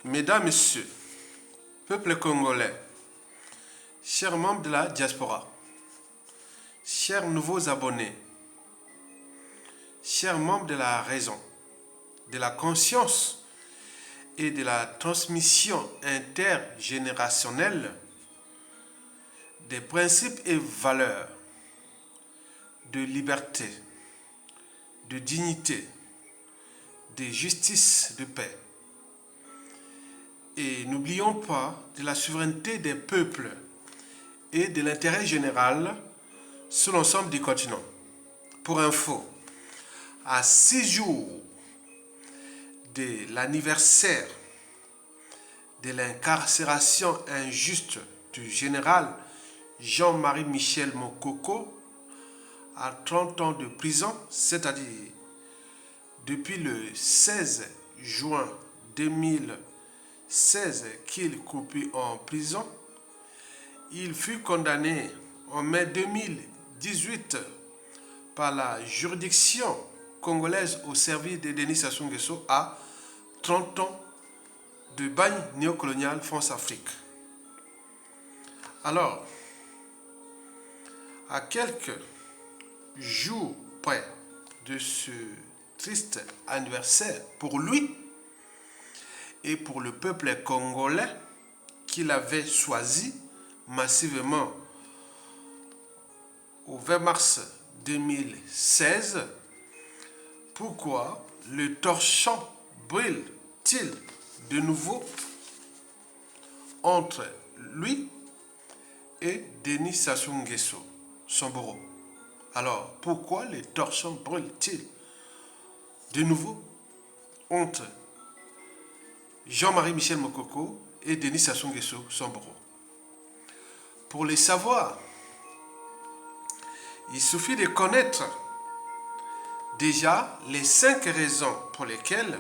Mesdames, Messieurs, peuple congolais, chers membres de la diaspora, chers nouveaux abonnés, chers membres de la raison, de la conscience et de la transmission intergénérationnelle des principes et valeurs de liberté, de dignité, de justice, de paix. Et n'oublions pas de la souveraineté des peuples et de l'intérêt général sur l'ensemble du continent. Pour info, à 6 jours de l'anniversaire de l'incarcération injuste du général Jean-Marie Michel Mokoko à 30 ans de prison, c'est-à-dire depuis le 16 juin 2016 qu'il croupit en prison, il fut condamné en mai 2018 par la juridiction congolaise au service de Denis Sassou Nguesso à 30 ans de bagne néocolonial France-Afrique. Alors, à quelques jours près de ce triste anniversaire pour lui et pour le peuple congolais qu'il avait choisi massivement au 20 mars 2016, pourquoi le torchon brûle-t-il de nouveau entre lui et Denis Sassou Nguesso, son bourreau? Alors, pourquoi le torchon brûle-t-il de nouveau entre Jean-Marie Michel Mokoko et Denis Sassou Nguesso, son bourreau? Pour le savoir, il suffit de connaître déjà les 5 raisons pour lesquelles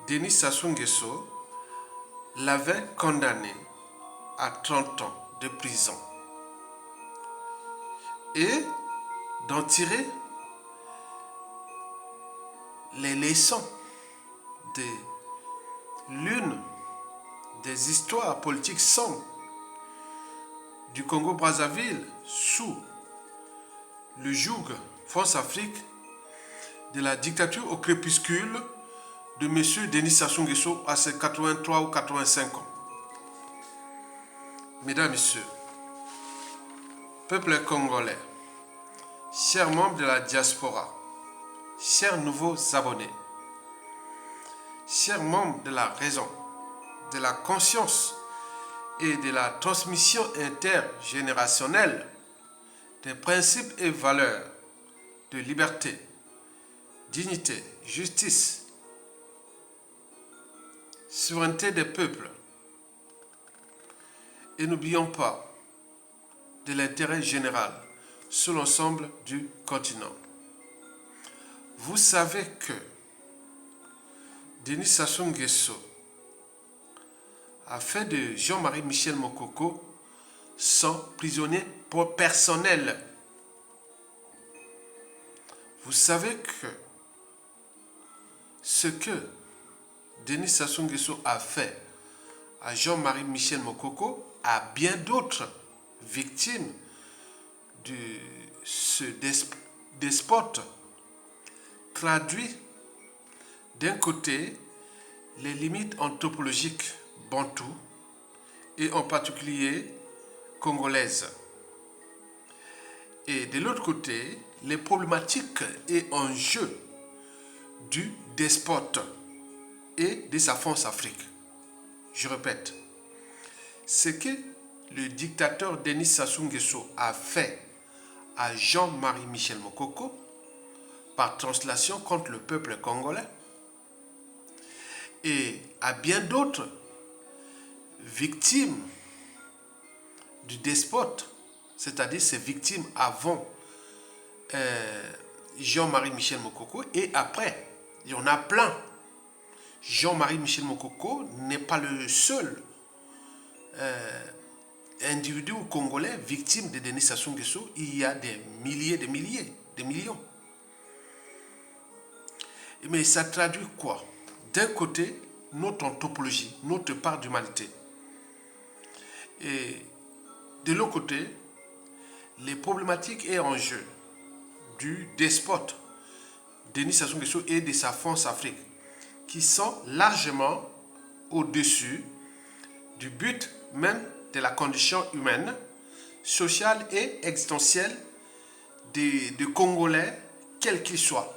Denis Sassou Nguesso l'avait condamné à 30 ans de prison et d'en tirer les leçons de l'une des histoires politiques sombres du Congo-Brazzaville sous le joug France-Afrique de la dictature au crépuscule de M. Denis Sassou Nguesso à ses 83 ou 85 ans. Mesdames, Messieurs, peuple congolais, chers membres de la diaspora, chers nouveaux abonnés, chers membres de la raison, de la conscience et de la transmission intergénérationnelle des principes et valeurs de liberté, dignité, justice, souveraineté des peuples. Et n'oublions pas de l'intérêt général sur l'ensemble du continent. Vous savez que Denis Sassou Nguesso a fait de Jean-Marie Michel Mokoko son prisonnier personnel. Vous savez que ce que Denis Sassou Nguesso a fait à Jean-Marie Michel Mokoko, à bien d'autres victimes de ce despote, traduit d'un côté les limites anthropologiques bantoues et en particulier congolaises, et de l'autre côté les problématiques et enjeux du despote et de sa France-Afrique. Je répète, ce que le dictateur Denis Sassou Nguesso a fait à Jean-Marie Michel Mokoko, par translation contre le peuple congolais, et à bien d'autres victimes du despote, c'est-à-dire ces victimes avant Jean-Marie Michel Mokoko et après. Il y en a plein. Jean-Marie Michel Mokoko n'est pas le seul individu congolais victime de Denis Sassou Nguesso. Il y a des milliers, des millions. Mais ça traduit quoi? D'un côté, notre anthropologie, notre part d'humanité. Et de l'autre côté, les problématiques et enjeux du despote Denis Sassou Nguesso et de sa France Afrique, qui sont largement au-dessus du but même de la condition humaine, sociale et existentielle des Congolais, quels qu'ils soient.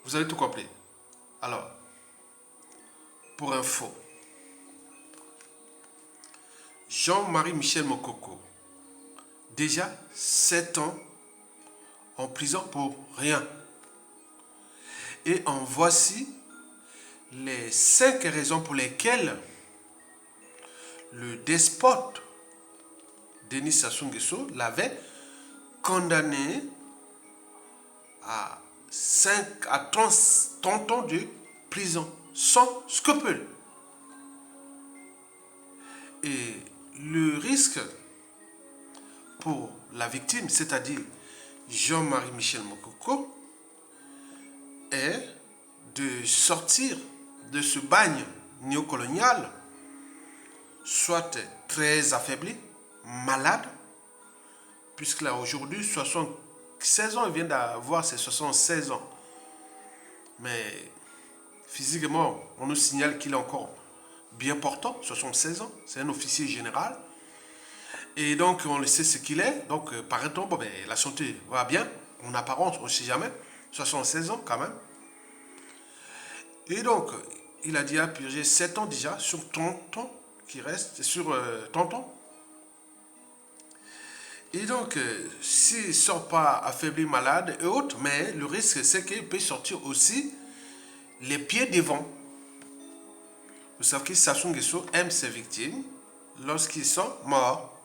Vous avez tout compris. Alors, pour info, Jean-Marie Michel Mokoko, déjà 7 ans en prison pour rien. Et en voici les 5 raisons pour lesquelles le despote Denis Sassou Nguesso l'avait condamné à 30 ans de prison, sans scrupule. Et le risque pour la victime, c'est-à-dire Jean-Marie Michel Mokoko, est de sortir de ce bagne néocolonial, soit très affaibli, malade, puisque là aujourd'hui, 76 ans, il vient d'avoir ses 76 ans. Mais physiquement, on nous signale qu'il est encore bien portant, 76 ans, c'est un officier général. Et donc, on sait ce qu'il est. Donc, paraît-on, bon, ben, la santé va bien, en apparence, on ne sait jamais. 76 ans quand même. Et donc, il a dit à purger 7 ans déjà sur 30 ans qui reste, sur 30 ans. Et donc, s'il ne sort pas affaibli, malade et autres, mais le risque, c'est qu'il peut sortir aussi les pieds devant. Vous savez que Sassou Nguesso aime ses victimes lorsqu'ils sont morts.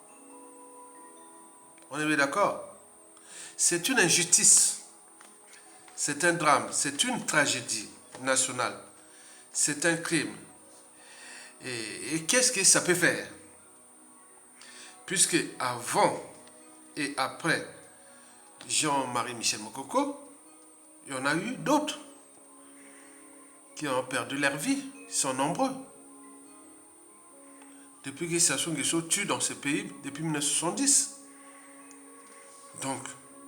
On est bien d'accord? C'est une injustice. C'est un drame. C'est une tragédie nationale. C'est un crime. Et qu'est-ce que ça peut faire? Puisque avant et après Jean-Marie Michel Mokoko, il y en a eu d'autres qui ont perdu leur vie. Ils sont nombreux. Depuis que Sassou Nguesso tue dans ce pays, depuis 1970. Donc,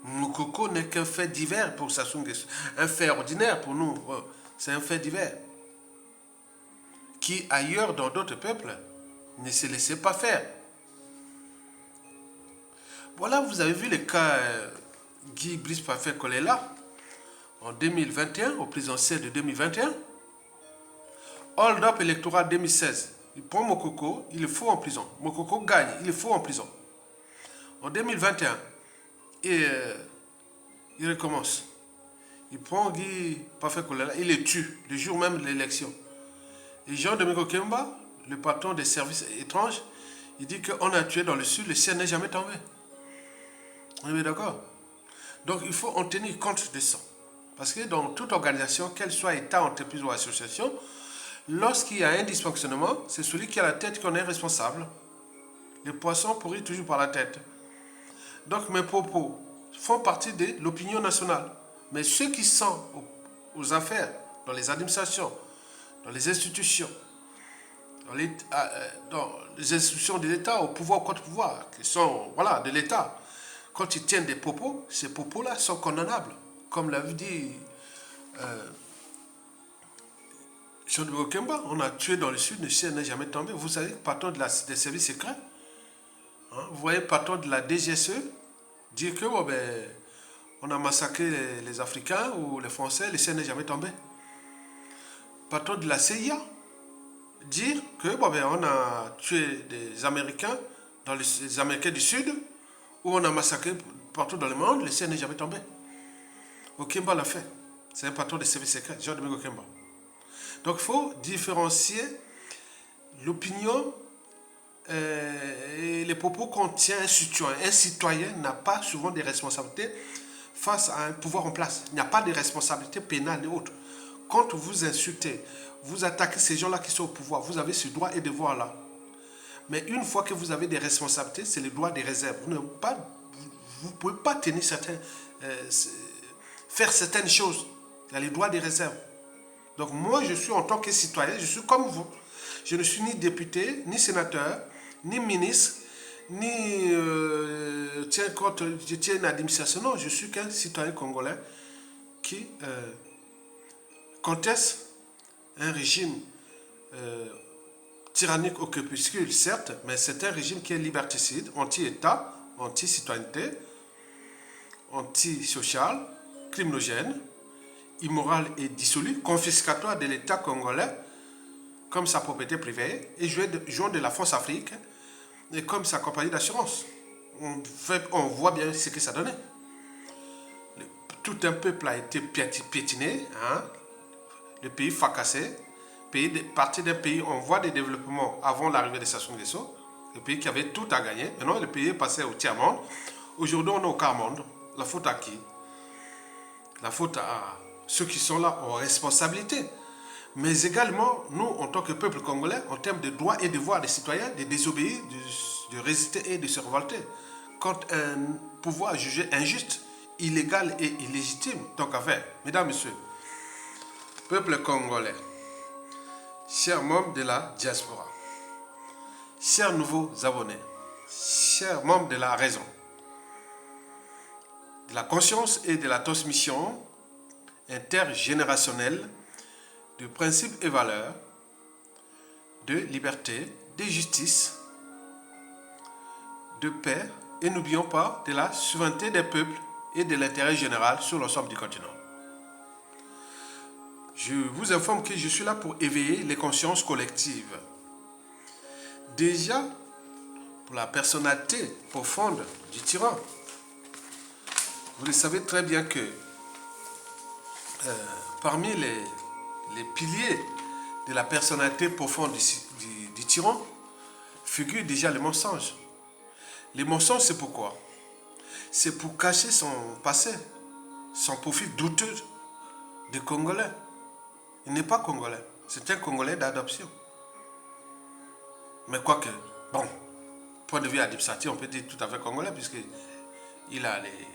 Mokoko n'est qu'un fait divers pour Sassou Nguesso. Un fait ordinaire pour nous. C'est un fait divers. Qui, ailleurs, dans d'autres peuples, ne se laissait pas faire. Voilà, vous avez vu le cas Guy Brice Parfait Kolela en 2021, au présidentiel de 2021. Hold up électoral 2016. Il prend Mokoko, il le fout en prison. Mokoko gagne, il le fout en prison. En 2021, il recommence. Il prend Guy Parfait Kolela, il le tue le jour même de l'élection. Et Jean-Domingos Kemba, le patron des services étranges, il dit qu'on a tué dans le sud, le ciel n'est jamais tombé. On est d'accord? Donc il faut en tenir compte de ça. Parce que dans toute organisation, qu'elle soit État, entreprise ou association, lorsqu'il y a un dysfonctionnement, c'est celui qui a la tête qui en est responsable. Le poisson pourrit toujours par la tête. Donc mes propos font partie de l'opinion nationale. Mais ceux qui sont aux affaires, dans les administrations, dans les institutions, dans les institutions de l'État, au pouvoir ou contre-pouvoir, qui sont de l'État, quand ils tiennent des propos, ces propos-là sont condamnables. Comme l'avait dit Jean-Domingos Kemba, on a tué dans le sud, le ciel n'est jamais tombé. Vous savez, patron des services secrets, vous voyez, patron de la DGSE, dire que on a massacré les Africains ou les Français, le ciel n'est jamais tombé. Patron de la CIA, dire que on a tué des Américains, les Américains du Sud, où on a massacré partout dans le monde, le ciel n'est jamais tombé. Okemba l'a fait. C'est un patron des services secrets, Jean-Domingos Kemba. Donc il faut différencier l'opinion et les propos qu'on tient un citoyen. Un citoyen n'a pas souvent des responsabilités face à un pouvoir en place. Il n'y a pas de responsabilité pénale et autres. Quand vous insultez, vous attaquez ces gens-là qui sont au pouvoir, vous avez ce droit et devoir-là. Mais une fois que vous avez des responsabilités, c'est le droit des réserves. Vous ne pouvez pas tenir faire certaines choses. Il y a les droits des réserves. Donc moi, je suis en tant que citoyen, je suis comme vous. Je ne suis ni député, ni sénateur, ni ministre, ni je tiens une administration. Non, je suis qu'un citoyen congolais qui conteste un régime tyrannique au crépuscule, certes, mais c'est un régime qui est liberticide, anti-État, anti-citoyenneté, anti-social, criminogène, immoral et dissolu, confiscatoire de l'État congolais comme sa propriété privée et jouant de la France Afrique et comme sa compagnie d'assurance. On voit bien ce que ça donnait. Tout un peuple a été piétiné, hein? Le pays fracassé, parti d'un pays en voie de développement avant l'arrivée de Sassou Nguesso, le pays qui avait tout à gagner. Maintenant, le pays est passé au tiers-monde. Aujourd'hui, on est au quart-monde. La faute à qui? La faute à ceux qui sont là en responsabilité. Mais également, nous, en tant que peuple congolais, en termes de droits et devoirs des citoyens, de désobéir, de résister et de se révolter. Quand un pouvoir jugé injuste, illégal et illégitime, tant qu'à faire, mesdames, messieurs, peuple congolais, chers membres de la diaspora, chers nouveaux abonnés, chers membres de la raison, de la conscience et de la transmission intergénérationnelle de principes et valeurs, de liberté, de justice, de paix, et n'oublions pas de la souveraineté des peuples et de l'intérêt général sur l'ensemble du continent. Je vous informe que je suis là pour éveiller les consciences collectives. Déjà, pour la personnalité profonde du tyran, vous le savez très bien que parmi les piliers de la personnalité profonde du tyran figure déjà le mensonge. Les mensonges, c'est pourquoi? C'est pour cacher son passé, son profil douteux de Congolais. Il n'est pas Congolais, c'est un Congolais d'adoption. Mais quoique, bon, point de vue administratif, on peut dire tout à fait Congolais, puisqu'il a les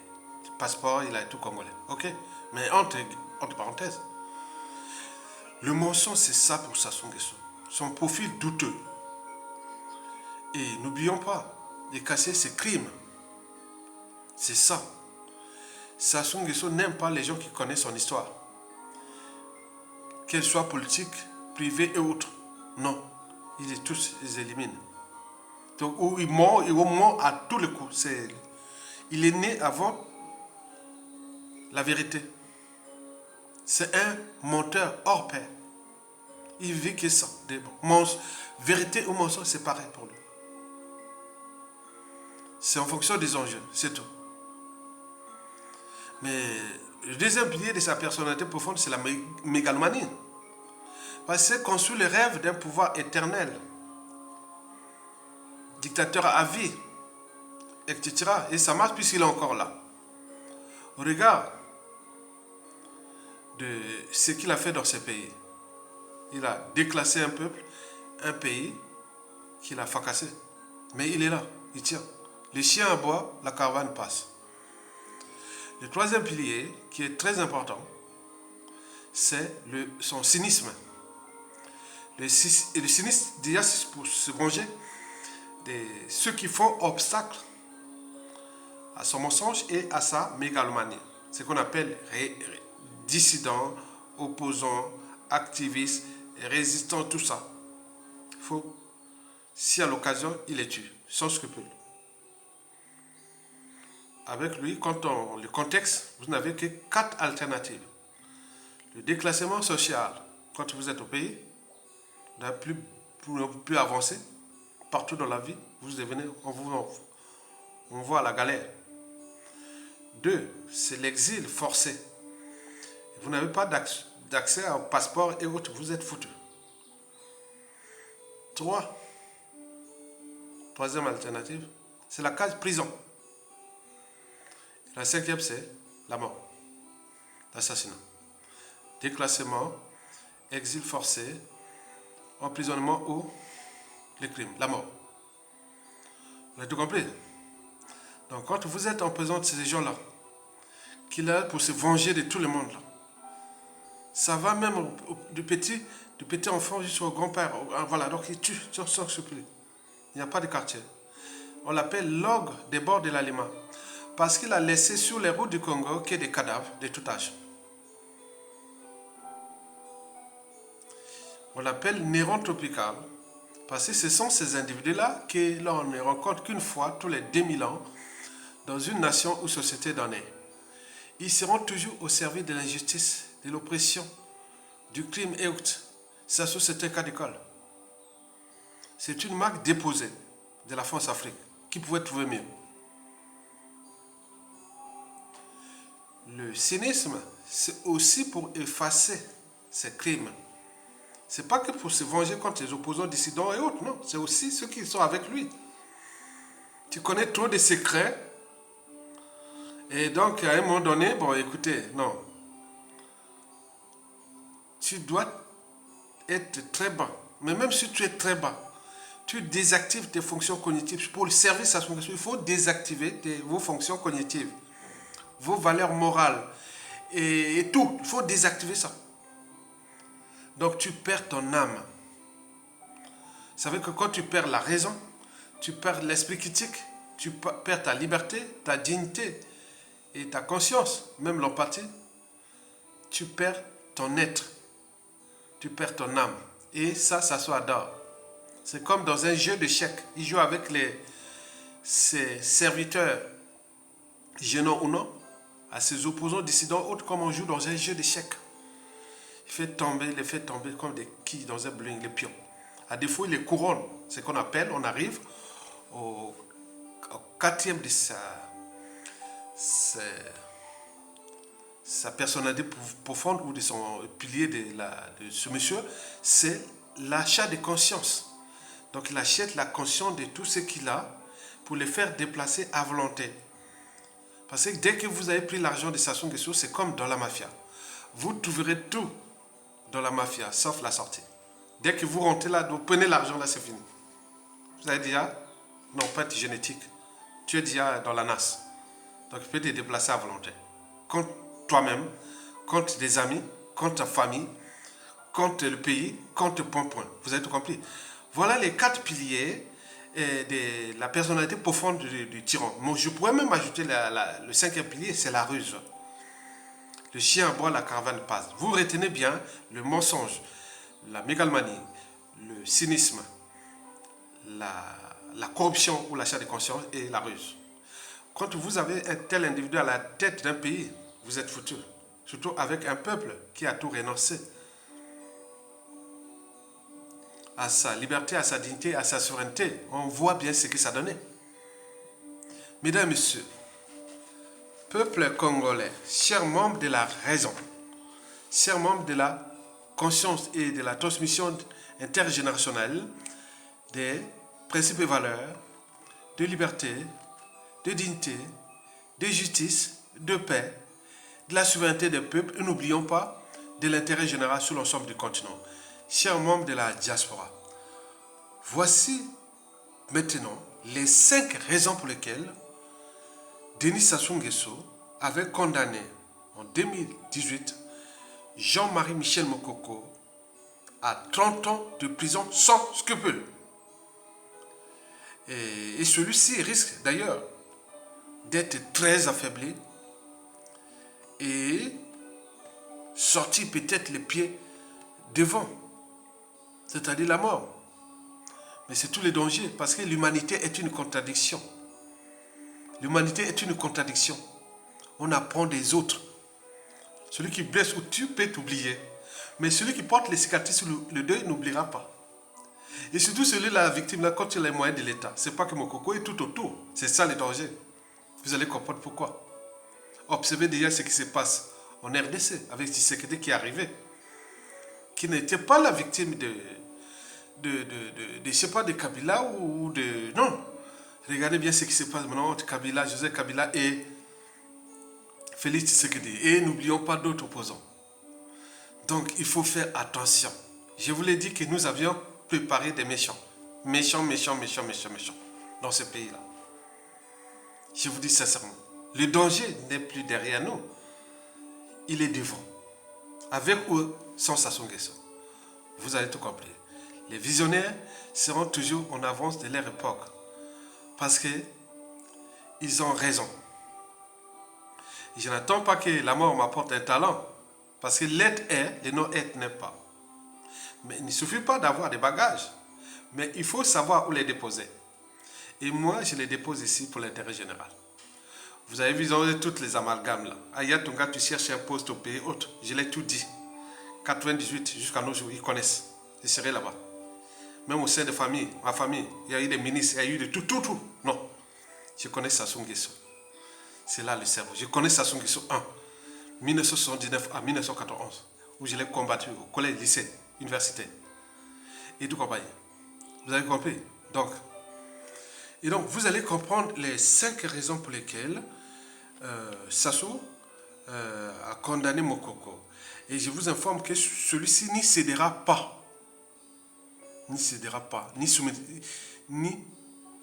passeports, il a tout Congolais. Ok? Mais entre parenthèses, le mensonge, c'est ça pour Sassou Nguesso. Son profil douteux. Et n'oublions pas de cacher ses crimes. C'est ça. Sassou Nguesso n'aime pas les gens qui connaissent son histoire. Qu'elle soit politique, privée et autres. Non. Il les élimine. Donc, il ment à tous les coups. Il est né avant la vérité. C'est un menteur hors pair. Il vit que ça. Vérité ou mensonge, c'est pareil pour lui. C'est en fonction des enjeux, c'est tout. Mais le deuxième pilier de sa personnalité profonde, c'est la mégalomanie. Parce qu'il construit le rêve d'un pouvoir éternel, dictateur à vie, etc. Et ça marche puisqu'il est encore là. Au regard de ce qu'il a fait dans ce pays, il a déclassé un pays qu'il a fracassé. Mais il est là, il tient. Les chiens aboient, la caravane passe. Le troisième pilier, qui est très important, c'est son cynisme. Le cynisme, déjà, c'est pour se venger de ceux qui font obstacle à son mensonge et à sa mégalomanie. Ce qu'on appelle dissidents, opposants, activistes, résistants, tout ça. Il faut, si à l'occasion, il les tue, sans scrupule. Avec lui, le contexte, vous n'avez que 4 alternatives. Le déclassement social, quand vous êtes au pays, vous n'avez plus avancer. Partout dans la vie, vous devenez, on voit la galère. 2, c'est l'exil forcé. Vous n'avez pas d'accès au passeport et autres, vous êtes foutu. 3, troisième alternative, c'est la case prison. La 5e, c'est la mort, l'assassinat. Déclassement, exil forcé, emprisonnement ou les crimes, la mort. Vous avez tout compris? Donc quand vous êtes en présence de ces gens-là, qui est là pour se venger de tout le monde, là, Ça va même du petit enfant jusqu'au grand-père. Voilà, donc il tue sans scrupule. Il n'y a pas de quartier. On l'appelle l'ogre des bords de la Lima. Parce qu'il a laissé sur les routes du Congo que des cadavres de tout âge. On l'appelle Néron tropical. Parce que ce sont ces individus-là que l'on ne rencontre qu'une fois tous les 2000 ans dans une nation ou société donnée. Ils seront toujours au service de l'injustice, de l'oppression, du crime et autres. Ça, c'est un cas d'école. C'est une marque déposée de la France Afrique. Qui pouvait trouver mieux? Le cynisme, c'est aussi pour effacer ces crimes. C'est pas que pour se venger contre les opposants dissidents et autres, non. C'est aussi ceux qui sont avec lui. Tu connais trop de secrets. Et donc, à un moment donné, bon, écoutez, non. Tu dois être très bas. Mais même si tu es très bas, tu désactives tes fonctions cognitives. Pour le service à son il faut désactiver vos fonctions cognitives, vos valeurs morales et tout. Il faut désactiver ça. Donc tu perds ton âme. Vous savez que quand tu perds la raison, tu perds l'esprit critique, tu perds ta liberté, ta dignité et ta conscience, même l'empathie, tu perds ton être, tu perds ton âme. Et ça soit d'or. C'est comme dans un jeu d'échecs. Il joue avec ses serviteurs, gênants ou non, à ses opposants dissidents, autres comme on joue dans un jeu d'échecs. Il les fait tomber comme des quilles dans un bowling, les pions. À défaut, il les couronne. C'est ce qu'on appelle, on arrive au quatrième de sa personnalité profonde ou de son pilier de ce monsieur, c'est l'achat de conscience. Donc il achète la conscience de tout ce qu'il a pour les faire déplacer à volonté. Parce que dès que vous avez pris l'argent de Sassou Nguesso, c'est comme dans la mafia. Vous trouverez tout dans la mafia, sauf la sortie. Dès que vous rentrez là, vous prenez l'argent, là c'est fini. Vous avez déjà, non pas de génétique, tu es déjà dans la NAS. Donc tu peux te déplacer à volonté. Contre toi-même, contre des amis, contre ta famille, contre le pays, contre point. Vous avez tout compris. Voilà les 4 piliers de la personnalité profonde du tyran. Moi, je pourrais même ajouter le 5e pilier, c'est la ruse. Le chien aboie, la caravane passe. Vous retenez bien le mensonge, la mégalomanie, le cynisme, la corruption ou l'achat de conscience et la ruse. Quand vous avez un tel individu à la tête d'un pays, vous êtes foutu. Surtout avec un peuple qui a tout renoncé à sa liberté, à sa dignité, à sa souveraineté. On voit bien ce que ça donnait. Mesdames et messieurs, peuple congolais, chers membres de la raison, chers membres de la conscience et de la transmission intergénérationnelle des principes et valeurs de liberté, de dignité, de justice, de paix, de la souveraineté des peuples, et n'oublions pas de l'intérêt général sur l'ensemble du continent. Chers membres de la diaspora, voici maintenant les 5 raisons pour lesquelles Denis Sassou Nguesso avait condamné en 2018 Jean-Marie Michel Mokoko à 30 ans de prison sans scrupule. Et celui-ci risque d'ailleurs d'être très affaibli et sortir peut-être les pieds devant, c'est-à-dire la mort. Mais c'est tous les dangers, parce que l'humanité est une contradiction. L'humanité est une contradiction. On apprend des autres. Celui qui blesse ou tue peut t'oublier. Mais celui qui porte les cicatrices ou le deuil n'oubliera pas. Et surtout celui-là, la victime, là, quand il a les moyens de l'État, c'est pas que mon coco est tout autour. C'est ça le danger. Vous allez comprendre pourquoi. Observez déjà ce qui se passe en RDC avec Tshisekedi qui est arrivé, qui n'était pas la victime de je sais pas, de Kabila ou de... Non. Regardez bien ce qui se passe maintenant entre Kabila, Joseph Kabila et Félix Tshisekedi. Et n'oublions pas d'autres opposants. Donc, il faut faire attention. Je vous l'ai dit que nous avions préparé des méchants. Méchants dans ce pays-là. Je vous dis sincèrement. Le danger n'est plus derrière nous. Il est devant. avec ou sans Sassou Nguesso. Vous avez tout compris. Les visionnaires seront toujours en avance de leur époque. Parce qu'ils ont raison. Et je n'attends pas que la mort m'apporte un talent. Parce que l'être est, le non-être n'est pas. Mais il ne suffit pas d'avoir des bagages. Mais il faut savoir où les déposer. Et moi, je les dépose ici pour l'intérêt général. Vous avez vu toutes les amalgames là. Ayatunga, tu cherches un poste au pays autre. Je l'ai tout dit. 98 jusqu'à nos jours, ils connaissent. Je serai là-bas. Même au sein de famille, ma famille, il y a eu des ministres, il y a eu de tout. Non. Je connais Sassou Nguesso. C'est là le cerveau. Je connais Sassou Nguesso 1, 1979 à 1991, où je l'ai combattu au collège, lycée, université. Et tout compagnie. Vous avez compris? Et donc, vous allez comprendre les 5 raisons pour lesquelles Sassou a condamné Mokoko. Et je vous informe que celui-ci n'y cédera pas. Ni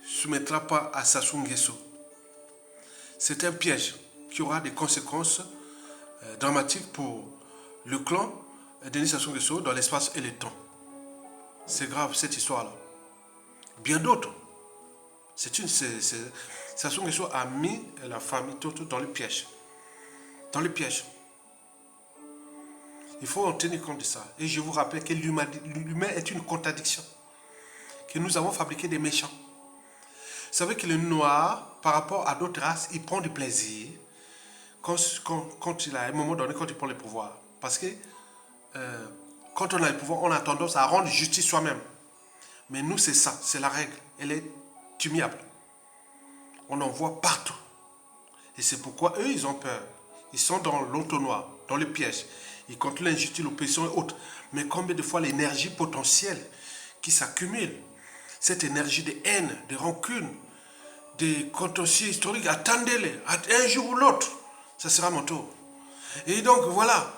soumettra pas à Sassou Nguesso. C'est un piège qui aura des conséquences dramatiques pour le clan Denis Sassou Nguesso dans l'espace et le temps. C'est grave cette histoire-là. Bien d'autres. Sassou Nguesso a mis la famille tout dans le piège. Dans le piège. Il faut en tenir compte de ça. Et je vous rappelle que l'humain est une contradiction. Que nous avons fabriqué des méchants. Vous savez que le noir, par rapport à d'autres races, il prend du plaisir quand il a, à un moment donné, quand il prend le pouvoir. Parce que quand on a le pouvoir, on a tendance à rendre justice soi-même. Mais nous, c'est ça, c'est la règle. Elle est immuable. On en voit partout. Et c'est pourquoi eux, ils ont peur. Ils sont dans l'entonnoir, dans le piège. Ils contrôlent l'injustice, l'oppression et autres. Mais combien de fois l'énergie potentielle qui s'accumule, cette énergie de haine, de rancune, de contentieux historiques, attendez-les. Un jour ou l'autre, ça sera mon tour. Et donc, voilà.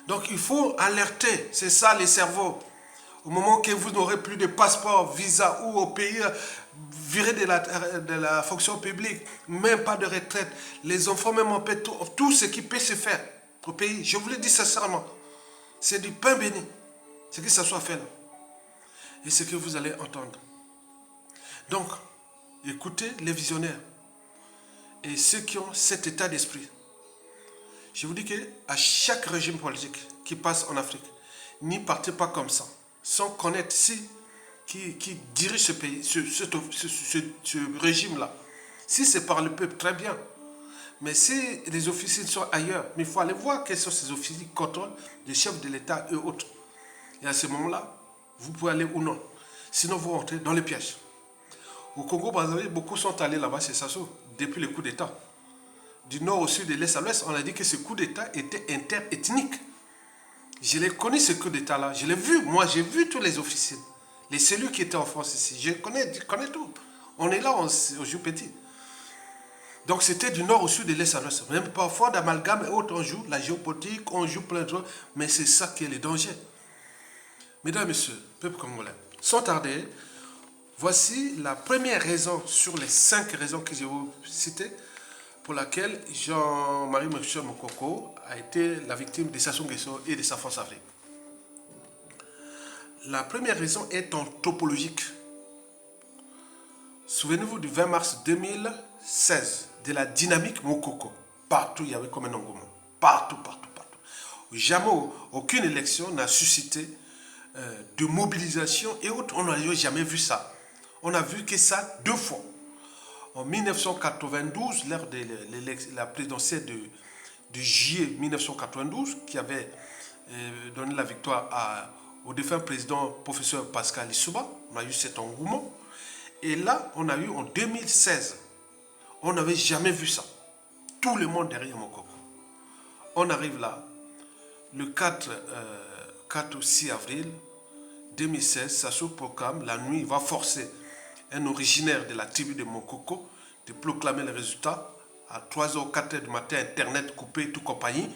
Donc, il faut alerter. C'est ça, les cerveaux. Au moment que vous n'aurez plus de passeport, visa ou au pays, viré de la fonction publique, même pas de retraite, les enfants même en paix, tout ce qui peut se faire au pays. Je vous le dis sincèrement, c'est du pain béni, ce que ça soit fait là. Et ce que vous allez entendre. Donc, écoutez les visionnaires et ceux qui ont cet état d'esprit. Je vous dis qu'à chaque régime politique qui passe en Afrique, n'y partez pas comme ça, sans connaître qui dirige ce pays, ce régime-là. Si c'est par le peuple, très bien. Mais si les officiers sont ailleurs, mais il faut aller voir quels sont ces officiers qui contrôlent les chefs de l'État et autres. Et à ce moment-là, vous pouvez aller ou non. Sinon, vous rentrez dans les pièges. Au Congo, beaucoup sont allés là-bas chez Sassou depuis le coup d'État. Du nord au sud, de l'est à l'ouest, on a dit que ce coup d'État était interethnique. Je l'ai connu ce coup d'État-là. Je l'ai vu. Moi, j'ai vu tous les officiers. Les cellules qui étaient en France ici. Je connais tout. On est là, on joue petit. Donc, c'était du nord au sud, de l'est à l'ouest. Même parfois, d'amalgame et autres, on joue la géopolitique, on joue plein de choses. Mais c'est ça qui est le danger. Mesdames et messieurs, peuple congolais, sans tarder, voici la première raison sur les 5 raisons que je vais vous citer pour laquelle Jean-Marie Michel Mokoko a été la victime de Sassou Nguesso et de sa France Afrique. La première raison est anthropologique. Souvenez-vous du 20 mars 2016, de la dynamique Mokoko. Partout, il y avait comme un engouement. Partout. Jamais aucune élection n'a suscité de mobilisation et autres. On n'a jamais vu ça. On a vu que ça 2 fois. En 1992, lors de la présidentielle de juillet 1992, qui avait donné la victoire au défunt président professeur Pascal Lissouba, on a eu cet engouement. Et là, on a eu en 2016, on n'avait jamais vu ça. Tout le monde derrière Mokoko. On arrive là, le 4 ou 6 avril 2016, Sassou proclame, la nuit, il va forcer un originaire de la tribu de Mokoko de proclamer les résultats à 3h ou 4h du matin, Internet coupé, tout compagnie.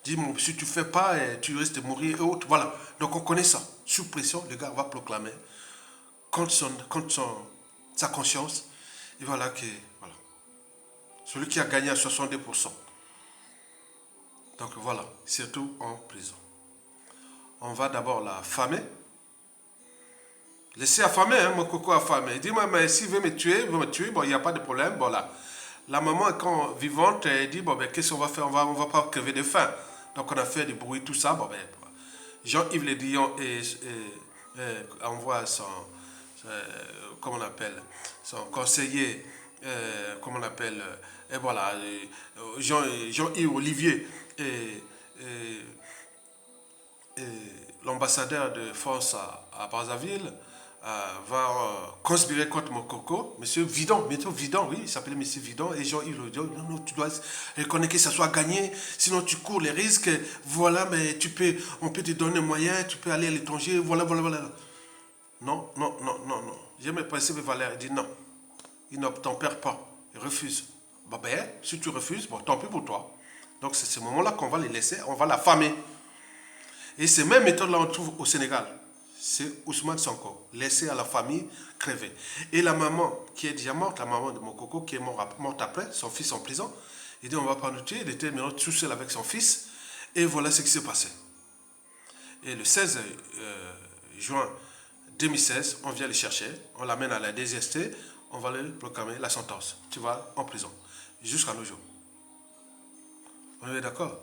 Dit, si tu ne fais pas, tu risques de mourir et autres. Voilà. Donc on connaît ça. Sous pression, le gars va proclamer contre sa conscience. Et voilà que, voilà. Celui qui a gagné à 62%. Donc voilà, surtout en prison. on va d'abord la famer. Laisser affamer, hein, mon coco affamé. Il dit, mais s'il veut me tuer, bon, il n'y a pas de problème. Bon, là. La maman, quand vivante, elle dit, bon, ben, qu'est-ce qu'on va faire? On va pas crever de faim. Donc, on a fait du bruit, tout ça. Bon, ben, Jean-Yves Le Drian envoie son, comment on appelle, son conseiller, comment on appelle, et voilà, Jean-Yves Olivier et l'ambassadeur de France à Brazzaville va conspirer contre mon coco, monsieur Vidon, oui, il s'appelait monsieur Vidon, et Jean-Yves Le Drian, non, tu dois reconnaître que ça soit gagné, sinon tu cours les risques, voilà, mais on peut te donner un moyen, tu peux aller à l'étranger, voilà. Non. J'ai mes principes valeurs, il dit non, il ne t'en perd pas, il refuse. Bah ben, si tu refuses, bon, tant pis pour toi. Donc c'est ce moment-là qu'on va les laisser, on va l'affamer. Et ces mêmes méthodes-là, on trouve au Sénégal. C'est Ousmane Sonko, laissé à la famille crever. Et la maman qui est déjà morte, la maman de mon coco qui est morte après, son fils en prison, il dit on va pas nous tuer, il était maintenant tout seul avec son fils. Et voilà ce qui s'est passé. Et le 16 juin 2016, on vient le chercher, on l'amène à la DGST, on va lui proclamer la sentence. Tu vas en prison, jusqu'à nos jours. On est d'accord?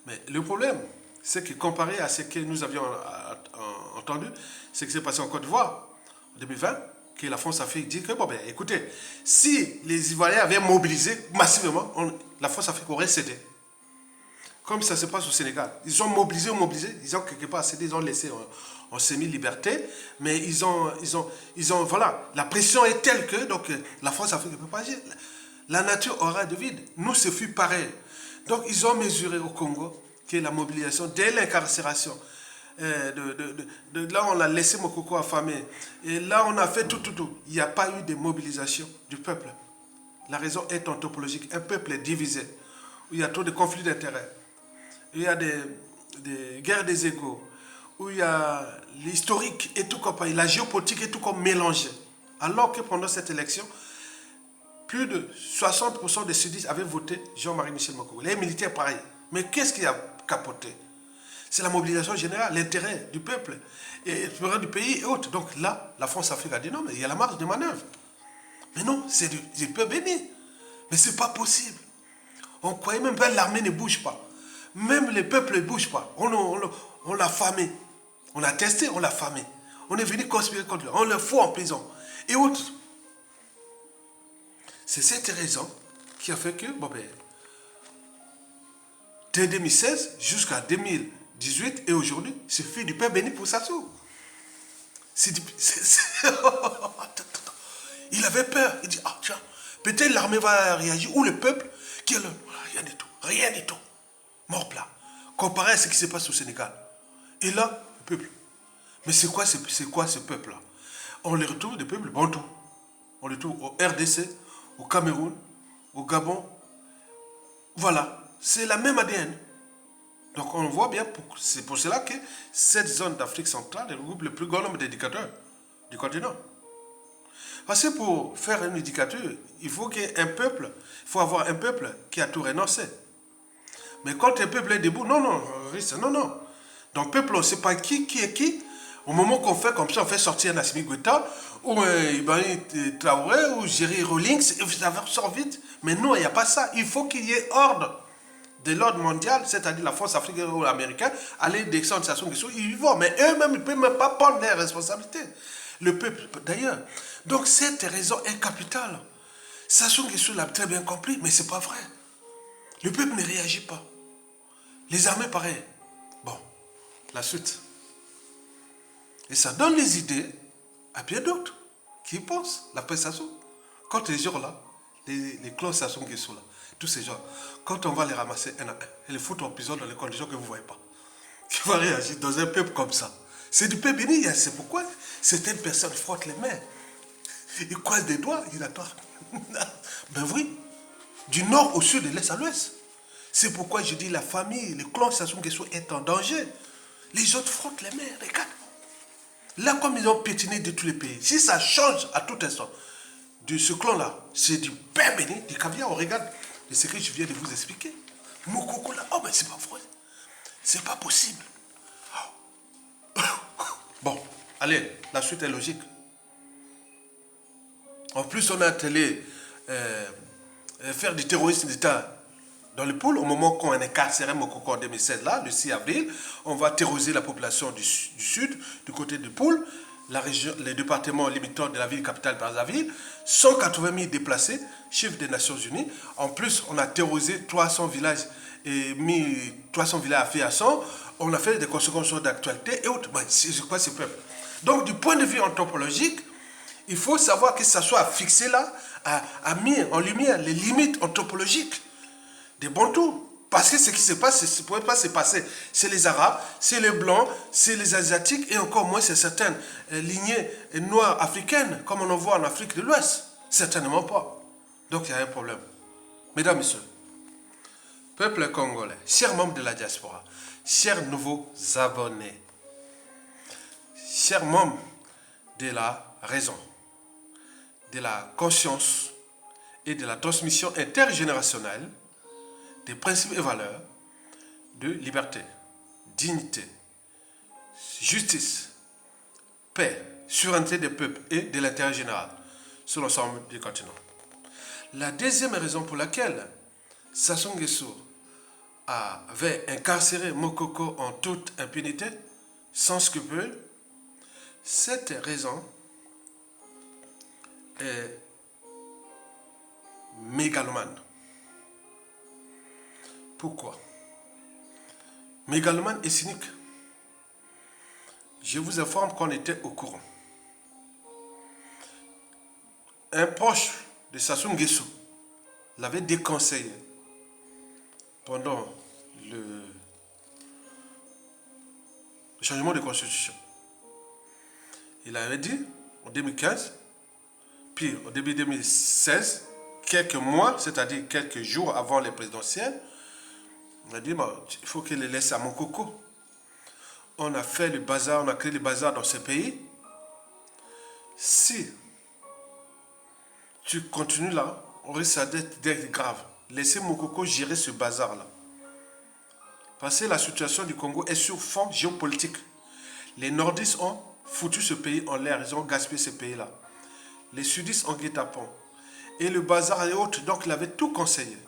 Mais le problème, c'est que comparé à ce que nous avions entendu, ce qui s'est passé en Côte d'Ivoire en 2020, que la France-Afrique dit que, bon ben écoutez, si les Ivoiriens avaient mobilisé massivement, la France-Afrique aurait cédé. Comme ça se passe au Sénégal. Ils ont mobilisé, ils ont quelque part cédé, ils ont laissé en semi-liberté, mais ils ont, voilà, la pression est telle que, donc la France-Afrique ne peut pas agir. La nature aura de vide. Nous, ce fut pareil. Donc, ils ont mesuré au Congo que la mobilisation, dès l'incarcération, là, on a laissé mon coco affamé. Et là, on a fait tout. Il n'y a pas eu de mobilisation du peuple. La raison est anthropologique. Un peuple est divisé, où il y a trop de conflits d'intérêts, où il y a des guerres des égaux, où il y a l'historique et tout comme la géopolitique est tout comme mélangé. Alors que pendant cette élection, plus de 60% des sudistes avaient voté Jean-Marie Michel Mokoko. Les militaires, pareil. Mais qu'est-ce qui a capoté? C'est la mobilisation générale, l'intérêt du peuple, et l'intérêt du pays et autres. Donc là, la France-Afrique a dit non, mais il y a la marge de manœuvre. Mais non, c'est du peuple béni. Mais ce n'est pas possible. On croyait même que l'armée ne bouge pas. Même les peuples ne bougent pas. On l'a famé. On a testé, on l'a famé. On est venu conspirer contre lui. On le fout en prison. Et autres. C'est cette raison qui a fait que, bon ben, dès 2016 jusqu'à 2018 et aujourd'hui, c'est fait du pain béni pour Sassou. Il avait peur. Il dit, ah tiens, peut-être l'armée va réagir ou le peuple qui est là. Rien du tout. Mort plat. Comparé à ce qui se passe au Sénégal. Et là, le peuple. Mais c'est quoi ce peuple-là? On les retrouve des peuples bantous. On les retrouve au RDC, au Cameroun, au Gabon. Voilà, c'est la même ADN. Donc on voit bien, c'est pour cela que cette zone d'Afrique centrale regroupe le plus grand nombre d'éducateurs du continent. Parce que pour faire une éducature, il faut avoir un peuple qui a tout renoncé. Mais quand un peuple est debout, non. Donc peuple, on ne sait pas qui est qui. Au moment qu'on fait comme ça, on fait sortir Nassimi Goïta, ou Ibrahim Traoré, ou Jerry Rawlings, et ça sort vite. Mais non, il n'y a pas ça. Il faut qu'il y ait ordre de l'ordre mondial, c'est-à-dire la force africaine ou américaine, aller descendre Sassou Nguesso, ils y vont. Mais eux-mêmes, ils ne peuvent même pas prendre leurs responsabilités. Le peuple, d'ailleurs. Donc cette raison est capitale. Sassou Nguesso l'a très bien compris, mais ce n'est pas vrai. Le peuple ne réagit pas. Les armées, pareil. Bon, la suite. Et ça donne les idées à bien d'autres qui pensent, l'après Sassou. Quand les gens là, les clans Sassou Nguesso là, tous ces gens, quand on va les ramasser un à un et les foutre en prison dans les conditions que vous ne voyez pas, qui va réagir dans un peuple comme ça? C'est du peuple béni, c'est pourquoi certaines personnes frottent les mains. Ils croisent des doigts, ils attendent. Ben oui, du nord au sud, de l'est à l'ouest. C'est pourquoi je dis la famille, le clan Sassou Nguesso est en danger. Les autres frottent les mains, regarde. Là, comme ils ont piétiné de tous les pays, si ça change à tout instant, de ce clan-là, c'est du pain béni, du caviar, on regarde ce que je viens de vous expliquer. Mon coco là, oh mais c'est pas vrai. C'est pas possible. Allez, la suite est logique. En plus, on a allé faire du terrorisme d'État dans le pôle, au moment qu'on a incarcéré Mokoko en 2016, là, le 6 avril, on va terroriser la population du sud, du côté du pôle, la région, les départements limitants de la ville capitale Brazzaville, 180 000 déplacés, chiffre des Nations Unies. En plus, on a terrorisé 300 villages et mis 300 villages à Fiasson. On a fait des conséquences d'actualité et autres. C'est quoi ces peuples? Donc, du point de vue anthropologique, il faut savoir que ça soit fixé là, a mis en lumière les limites anthropologiques des Bantous. Parce que ce qui se passe, ce ne pouvait pas se passer. C'est les Arabes, c'est les Blancs, c'est les Asiatiques et encore moins c'est certaines lignées noires africaines, comme on en voit en Afrique de l'Ouest. Certainement pas. Donc il y a un problème. Mesdames, Messieurs, peuple congolais, chers membres de la diaspora, chers nouveaux abonnés, chers membres de la raison, de la conscience et de la transmission intergénérationnelle, des principes et valeurs de liberté, dignité, justice, paix, souveraineté des peuples et de l'intérêt général sur l'ensemble du continent. La deuxième raison pour laquelle Sassou Nguesso avait incarcéré Mokoko en toute impunité, sans scrupule, cette raison est mégalomane. Pourquoi? Mégalomane et cynique. Je vous informe qu'on était au courant. Un proche de Sassou Nguesso l'avait déconseillé pendant le changement de constitution. Il avait dit en 2015, puis au début 2016, quelques mois, c'est-à-dire quelques jours avant les présidentielles, on a dit, bon, il faut qu'il les laisse à Mokoko. On a fait le bazar, on a créé le bazar dans ce pays. Si tu continues là, on risque d'être grave. Laissez Mokoko gérer ce bazar-là. Parce que la situation du Congo est sur fond géopolitique. Les nordistes ont foutu ce pays en l'air, ils ont gaspillé ce pays-là. Les sudistes en guet-apens. Et le bazar et autres, donc il avait tout conseillé.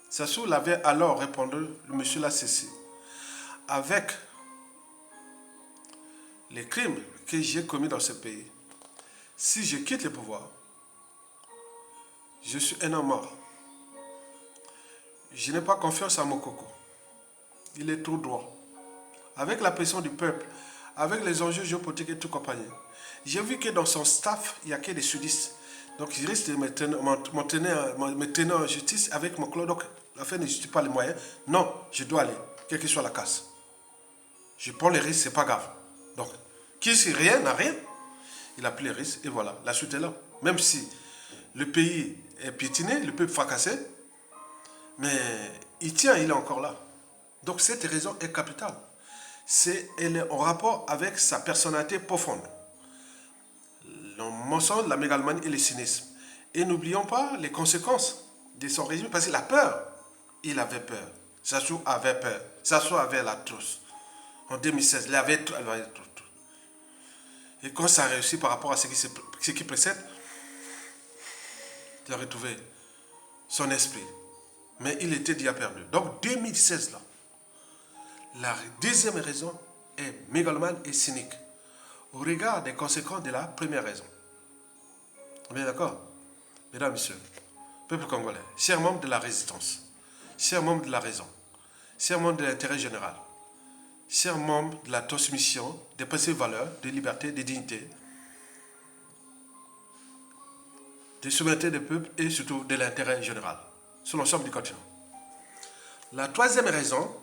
Sassou l'avait alors répondu, le monsieur l'a cessé. Avec les crimes que j'ai commis dans ce pays, si je quitte le pouvoir, je suis un homme mort. Je n'ai pas confiance à Mokoko. Il est trop droit. Avec la pression du peuple, avec les enjeux géopolitiques et tout compagnie, j'ai vu que dans son staff, il n'y a que des sudistes. Donc il risque de me tenir en justice avec mon clan. Donc l'affaire ne justifie pas les moyens. Non, je dois aller, quelle que soit la casse. Je prends les risques, c'est pas grave. Donc, qui sait rien n'a rien. Il a pris les risques et voilà, la suite est là. Même si le pays est piétiné, le peuple fracassé, mais il tient, il est encore là. Donc cette raison est capitale. Elle est en rapport avec sa personnalité profonde. Le mensonge, la mégalomanie et le cynisme. Et n'oublions pas les conséquences de son régime, parce qu'il a peur. Il avait peur. Sassou avait peur. Sassou avait la trousse. En 2016, il avait tout. Et quand ça a réussi par rapport à ce qui précède, il a retrouvé son esprit. Mais il était déjà perdu. Donc 2016 là, la deuxième raison est mégalomane et cynique au regard des conséquences de la première raison. On est d'accord? Mesdames, Messieurs, peuple congolais, chers membres de la résistance, chers membres de la raison, chers membres de l'intérêt général, chers membres de la transmission des principes et valeurs de liberté, de dignité, de souveraineté des peuples et surtout de l'intérêt général sur l'ensemble du continent. La troisième raison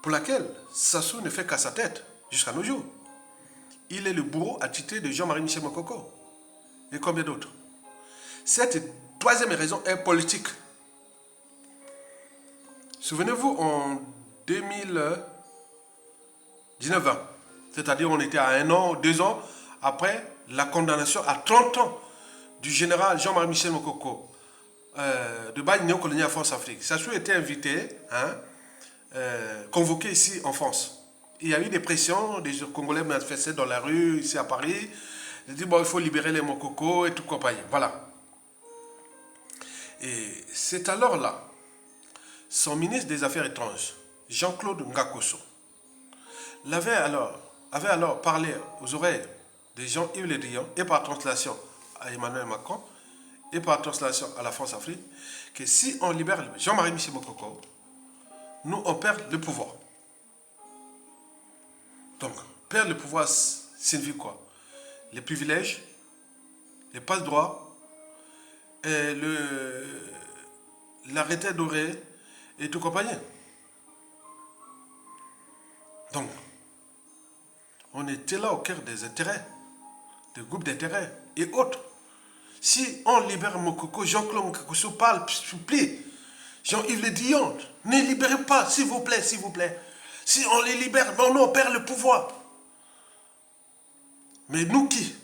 pour laquelle Sassou ne fait qu'à sa tête jusqu'à nos jours, il est le bourreau attitré de Jean-Marie Michel Mokoko et combien d'autres. Cette troisième raison est politique. Souvenez-vous, en 2019, c'est-à-dire on était à 1 an, 2 ans après la condamnation à 30 ans du général Jean-Marie Michel Mokoko de bail néocolonial France-Afrique. Sassou était invité, convoqué ici en France. Il y a eu des pressions, des Congolais manifestaient dans la rue, ici à Paris. Ils disent, bon, il faut libérer les Mokoko et tout compagnie. Voilà. Et c'est alors là, son ministre des Affaires étrangères, Jean-Claude Ngakoso, avait alors parlé aux oreilles de Jean-Yves Le Drian et par translation à Emmanuel Macron et par translation à la France-Afrique, que si on libère Jean-Marie Michel Mokoko, nous on perd le pouvoir. Donc, perdre le pouvoir signifie quoi? Les privilèges, les passe-droits, l'arrêté doré et tout compagnie. Donc, on était là au cœur des intérêts, des groupes d'intérêts et autres. Si on libère Mokoko, Jean-Claude Ngakoso parle, supplie, Jean-Yves Le Drian, ne libérez pas, s'il vous plaît, s'il vous plaît. Si on les libère, bon, nous on perd le pouvoir. Mais nous qui?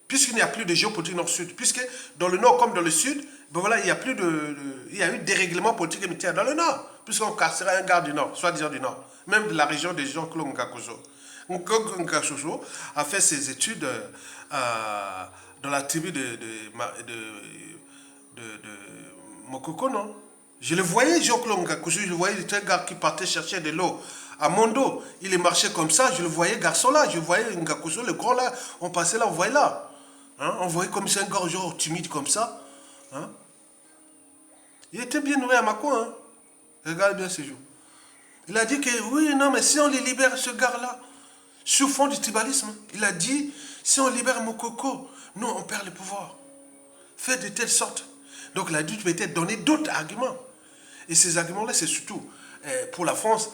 Puisqu'il n'y a plus de géopolitique nord-sud, puisque dans le nord comme dans le sud, ben voilà, il y a eu des règlements politiques et militaires dans le nord, puisqu'on casserait un garde du nord, soi-disant du nord, même de la région de Jean-Claude Ngakoso. Ngakoso a fait ses études dans la tribu de Mokoko, non? Je le voyais, Jean-Claude Ngakoso, je le voyais, il était un gars qui partait chercher de l'eau à Mondo. Il est marché comme ça, je le voyais, garçon là, je voyais Ngakoso, le grand là, on passait là, on voyait là. Hein? On voyait comme c'est un gars genre timide comme ça. Hein? Il était bien nourri à Mako, hein? Regarde bien ces jours. Il a dit que oui, non, mais si on les libère, ce gars-là, sous fond du tribalisme, il a dit, si on libère Mokoko, nous, on perd le pouvoir. Fait de telle sorte. Donc, il a dû peut-être donner d'autres arguments. Et ces arguments-là, c'est surtout pour la France.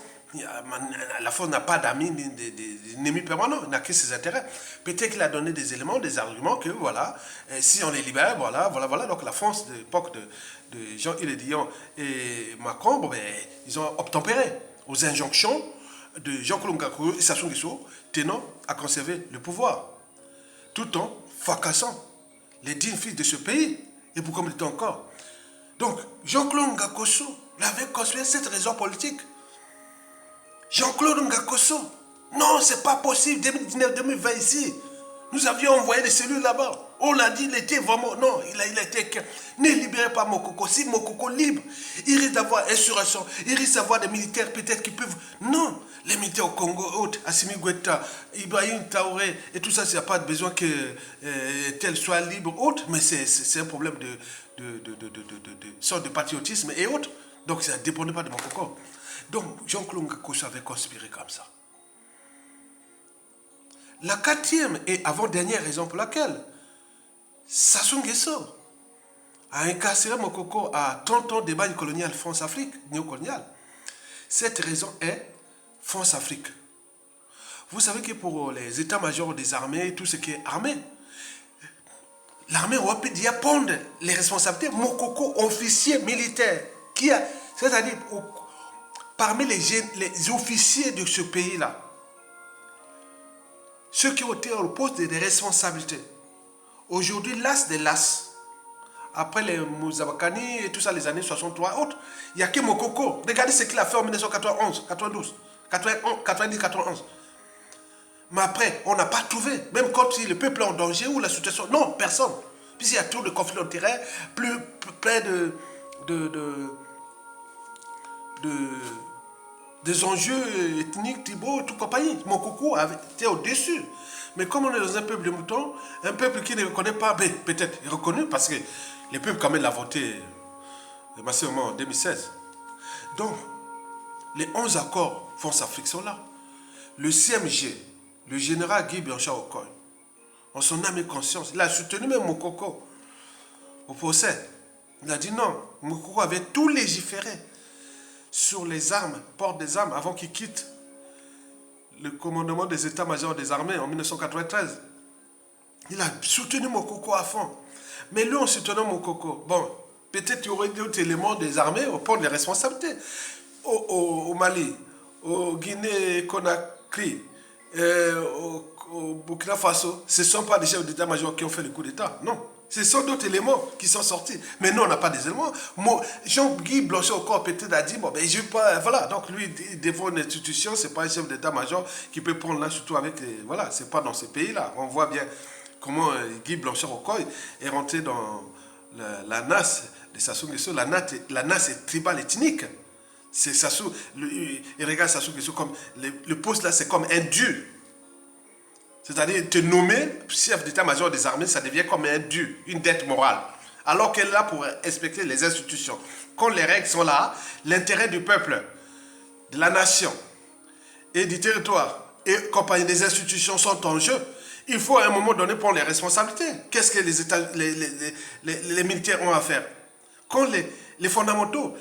La France n'a pas d'amis, d'ennemis permanents, il n'a que ses intérêts. Peut-être qu'il a donné des éléments, des arguments que voilà, si on les libère, voilà. Donc la France de l'époque de Jean-Yves Le Drian et Macron, bon, ben, ils ont obtempéré aux injonctions de Jean-Claude Ngakoso et Sassou Nguesso tenant à conserver le pouvoir, tout en fracassant les dignes fils de ce pays. Et pour combien de temps encore? Donc, Jean-Claude Ngakoso avait construit cette raison politique. Jean-Claude Ngakoso, non, c'est pas possible, 2019-2020 ici. Nous avions envoyé des cellules là-bas. On l'a dit, il était vraiment, non, il a été, ne libérez pas Mokoko. Si Mokoko libre, il risque d'avoir insurrection, il risque d'avoir des militaires peut-être qui peuvent, non, les militaires au Congo, autres, Assimi Goïta, Ibrahim Traoré, et tout ça, il n'y a pas de besoin que tel soit libre, autre, mais c'est un problème sorte de patriotisme et autres. Donc ça ne dépendait pas de Mokoko. Donc Jean-Claude Ngakoso avait conspiré comme ça. La quatrième et avant-dernière raison pour laquelle Sassou Nguesso a incarcéré Mokoko à 30 ans de débat colonial France-Afrique, néocolonial. Cette raison est France-Afrique. Vous savez que pour les états-majors des armées, tout ce qui est armé, l'armée aurait pu dire prendre les responsabilités. Mokoko, officier militaire, c'est-à-dire parmi les officiers de ce pays-là, ceux qui ont été au poste des responsabilités, aujourd'hui, l'as des las, après les Mouzabakani et tout ça, les années 63 autres, il n'y a que Mokoko. Regardez ce qu'il a fait en 1991, 92, 90, 91. Mais après, on n'a pas trouvé, même quand le peuple est en danger ou la situation, non, personne. Puisqu'il y a trop de conflits d'intérêts, plein des enjeux ethniques, tribaux, tout compagnie. Mokoko était au-dessus. Mais comme on est dans un peuple de moutons, un peuple qui ne reconnaît pas, peut-être reconnu parce que le peuple quand même l'a voté massivement en 2016. Donc, les 11 accords France-Afrique sont là. Le CMG, le général Guy Blanchard Okoye, en son âme et conscience, il a soutenu même Mokoko au procès. Il a dit non, Mokoko avait tout légiféré sur les armes, porte des armes, avant qu'il quitte le commandement des états-majors des armées en 1993. Il a soutenu Mokoko à fond. Mais lui, en soutenant Mokoko, bon, peut-être qu'il y aurait d'autres éléments des armées pour prendre les responsabilités. Au Mali, au Guinée-Conakry, au Burkina Faso, ce ne sont pas des chefs d'état-major qui ont fait le coup d'État. Non, Ce sont d'autres éléments qui sont sortis. Mais nous, on n'a pas des éléments. Jean-Guy Blanchet-Ocor peut-être a dit, bon, ben, je pas, voilà. Donc, lui, il défend une institution, c'est pas un chef d'état-major qui peut prendre là, surtout avec les, voilà, c'est pas dans ces pays-là. On voit bien comment Guy Blanchet-Ocor est rentré dans la NAS de Sassou Nguesso. La NAS est tribale ethnique. C'est Sassou, il regarde Sassou Nguesso comme, le poste là, c'est comme un dieu. C'est-à-dire, te nommer chef d'état-major des armées, ça devient comme un dû, une dette morale. Alors qu'elle est là pour respecter les institutions. Quand les règles sont là, l'intérêt du peuple, de la nation et du territoire et compagnie des institutions sont en jeu, il faut à un moment donné prendre les responsabilités. Qu'est-ce que les militaires ont à faire? Quand les fondamentaux